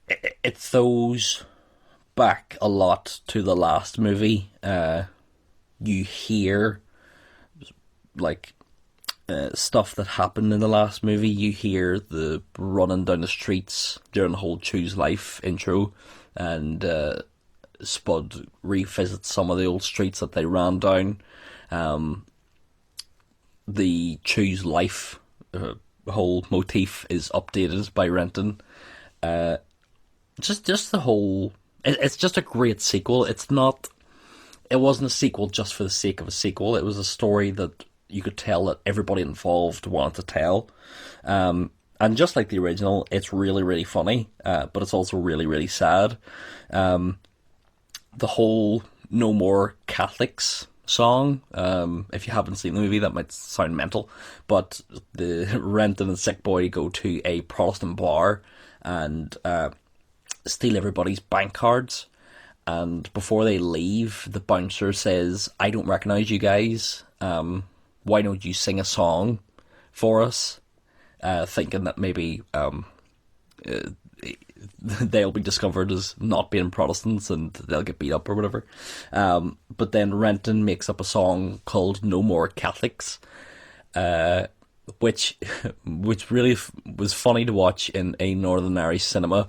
It throws back a lot to the last movie. You hear like stuff that happened in the last movie. You hear the running down the streets during the whole Choose Life intro, and Spud revisits some of the old streets that they ran down. The Choose Life whole motif is updated by Renton. Just the whole... It's just a great sequel. It wasn't a sequel just for the sake of a sequel. It was a story that you could tell that everybody involved wanted to tell. And just like the original, it's really, really funny, but it's also really, really sad. The whole No More Catholics song, if you haven't seen the movie, that might sound mental, but the Renton and Sick Boy go to a Protestant bar and steal everybody's bank cards. And before they leave, the bouncer says, I don't recognise you guys. Why don't you sing a song for us? Thinking that maybe they'll be discovered as not being Protestants and they'll get beat up or whatever. But then Renton makes up a song called No More Catholics, which really was funny to watch in a Northern Irish cinema.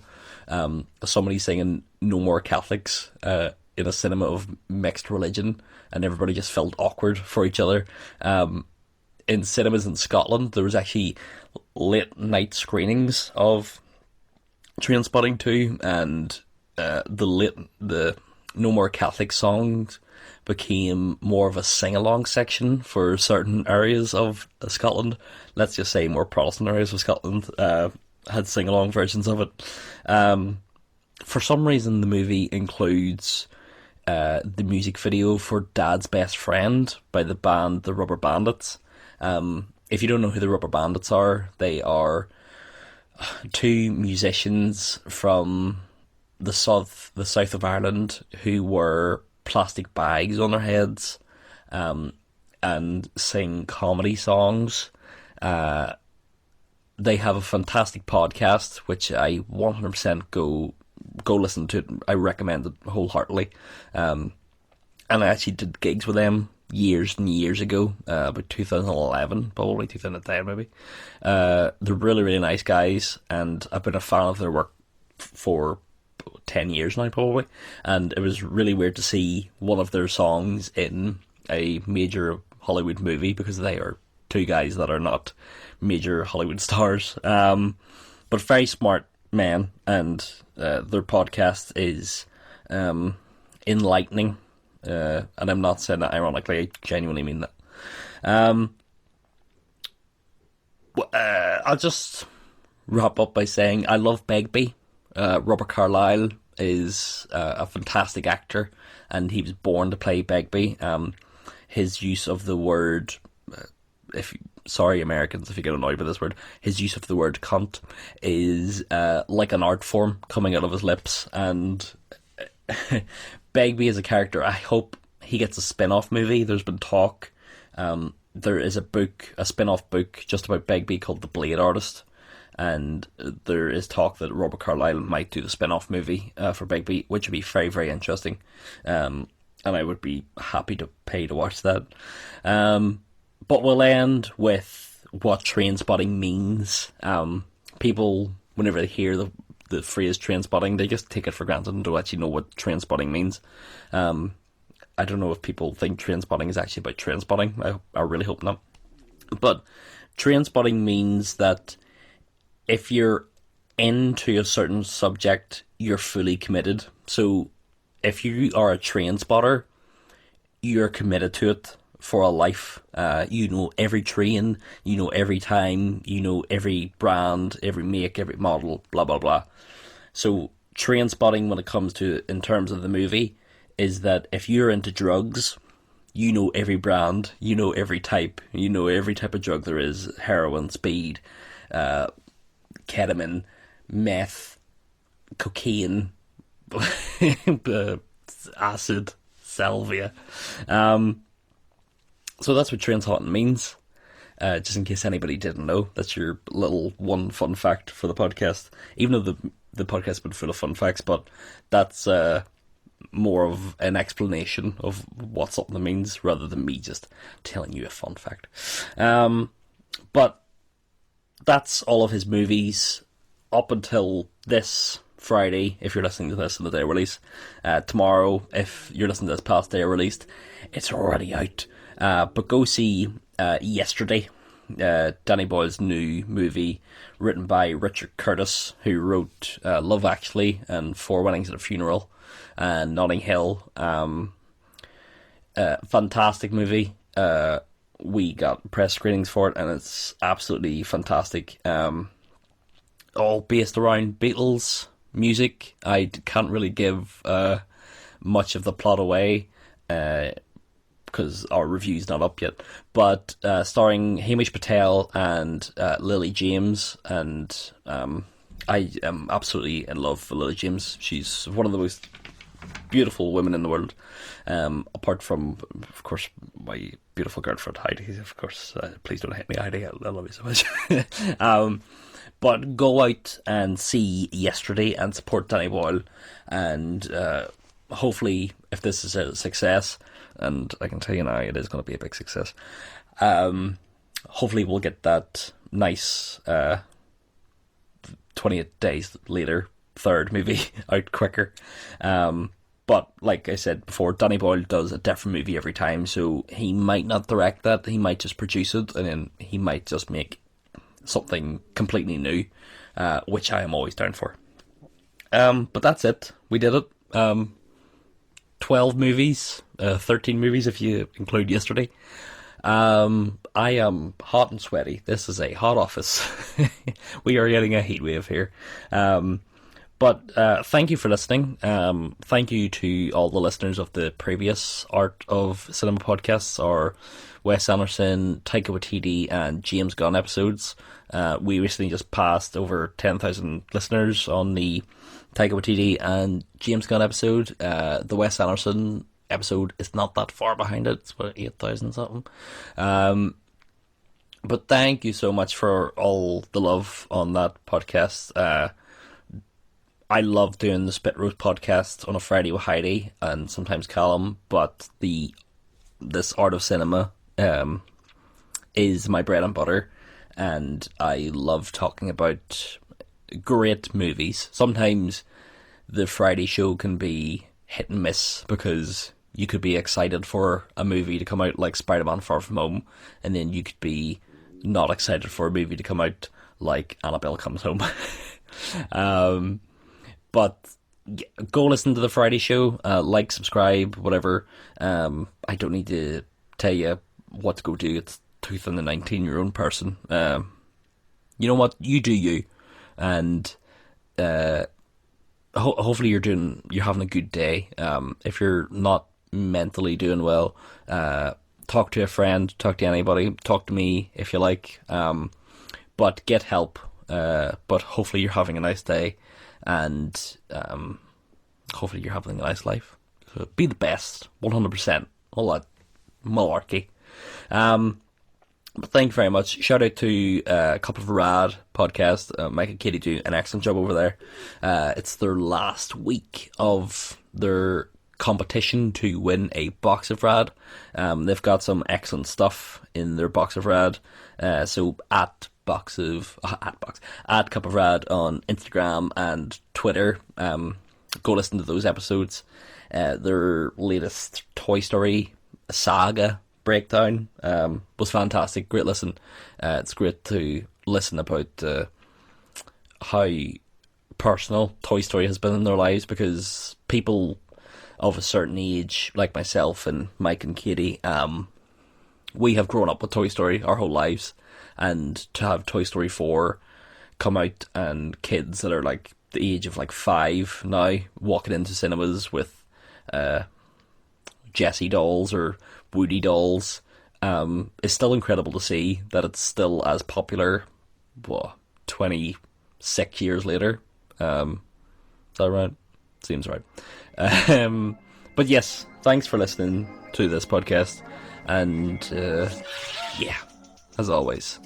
Somebody singing No More Catholics in a cinema of mixed religion, and everybody just felt awkward for each other. In cinemas in Scotland, there was actually late night screenings of Trainspotting 2, and the No More Catholic songs became more of a sing-along section for certain areas of Scotland. Let's just say more Protestant areas of Scotland had sing-along versions of it. For some reason, the movie includes the music video for Dad's Best Friend by the band The Rubber Bandits. If you don't know who the Rubber Bandits are, they are two musicians from the south of Ireland who wear plastic bags on their heads and sing comedy songs. They have a fantastic podcast, which I 100% go listen to it. I recommend it wholeheartedly. And I actually did gigs with them years and years ago, about 2011, probably 2010 maybe. They're really, really nice guys, and I've been a fan of their work for 10 years now probably, and it was really weird to see one of their songs in a major Hollywood movie, because they are two guys that are not major Hollywood stars, but very smart men, and their podcast is enlightening, and I'm not saying that ironically, I genuinely mean that. I'll just wrap up by saying I love Begbie. Robert Carlyle is a fantastic actor, and he was born to play Begbie. His use of the word, sorry Americans if you get annoyed by this word, his use of the word cunt is like an art form coming out of his lips, and Begbie as a character, I hope he gets a spin-off movie. There's been talk. There is a spin-off book just about Begbie called The Blade Artist, and there is talk that Robert Carlyle might do the spin-off movie for Begbie, which would be very, very interesting. And I would be happy to pay to watch that. But we'll end with what Trainspotting means. People, whenever they hear the phrase Trainspotting, they just take it for granted and don't actually know what Trainspotting means. I don't know if people think Trainspotting is actually about Trainspotting. I really hope not. But Trainspotting means that if you're into a certain subject, you're fully committed. So if you are a train spotter, you're committed to it for a life. You know every train, you know every time, you know every brand, every make, every model, blah, blah, blah. So Trainspotting, when it comes to, in terms of the movie, is that if you're into drugs, you know every brand, you know every type of drug there is: heroin, speed, ketamine, meth, cocaine, acid, salvia. So that's what Trainspotting means. Just in case anybody didn't know, that's your little one fun fact for the podcast. Even though the podcast has been full of fun facts, but that's more of an explanation of what something means rather than me just telling you a fun fact. But that's all of his movies up until this Friday, if you're listening to this on the day of release. Tomorrow, if you're listening to this past day of release, it's already out. But go see Yesterday, Danny Boyle's new movie, written by Richard Curtis, who wrote Love Actually and Four Weddings at a Funeral and Notting Hill. Fantastic movie. We got press screenings for it, and it's absolutely fantastic. All based around Beatles music. I can't really give much of the plot away because our review's not up yet. But starring Hamish Patel and Lily James, and I am absolutely in love with Lily James. She's one of the most beautiful women in the world, apart from, of course, my beautiful girlfriend Heidi. Of course, please don't hate me, Heidi. I love you so much. But go out and see Yesterday and support Danny Boyle, and hopefully, if this is a success, and I can tell you now it is going to be a big success, hopefully we'll get that nice 28 days later third movie out quicker. But like I said before, Danny Boyle does a different movie every time, so he might not direct that, he might just produce it, and then he might just make something completely new, which I am always down for. But that's it. We did it. 12 movies, 13 movies if you include yesterday. I am hot and sweaty. This is a hot office. We are getting a heat wave here. But thank you for listening. Thank you to all the listeners of the previous Art of Cinema podcasts, or Wes Anderson, Taika Waititi, and James Gunn episodes. We recently just passed over 10,000 listeners on the Taika Waititi and James Gunn episode. The Wes Anderson episode is not that far behind it. It's about 8,000 something. But thank you so much for all the love on that podcast. I love doing the Spit Roast podcast on a Friday with Heidi and sometimes Callum, but this Art of Cinema is my bread and butter, and I love talking about great movies. Sometimes the Friday show can be hit and miss, because you could be excited for a movie to come out like Spider-Man Far From Home, and then you could be not excited for a movie to come out like Annabelle Comes Home. But go listen to the Friday show, like, subscribe, whatever. I don't need to tell you what to go do. It's 2019, your own person. You know what? You do you. And hopefully you're having a good day. If you're not mentally doing well, talk to a friend, talk to anybody, talk to me if you like. But get help. But hopefully you're having a nice day. And hopefully you're having a nice life. So be the best, 100%. All that malarkey. But thank you very much. Shout out to a couple of rad podcasts. Mike and Katie do an excellent job over there. It's their last week of their competition to win a box of rad. They've got some excellent stuff in their box of rad. So at Cup of Rad on Instagram and Twitter. Go listen to those episodes. Their latest Toy Story saga breakdown was fantastic. Great listen. It's great to listen about how personal Toy Story has been in their lives, because people of a certain age, like myself and Mike and Katie, we have grown up with Toy Story our whole lives. And to have Toy Story 4 come out, and kids that are like the age of like 5 now walking into cinemas with Jessie dolls or Woody dolls, is still incredible to see that it's still as popular 26 years later. Is that right? Seems right. But yes, thanks for listening to this podcast, and yeah, as always,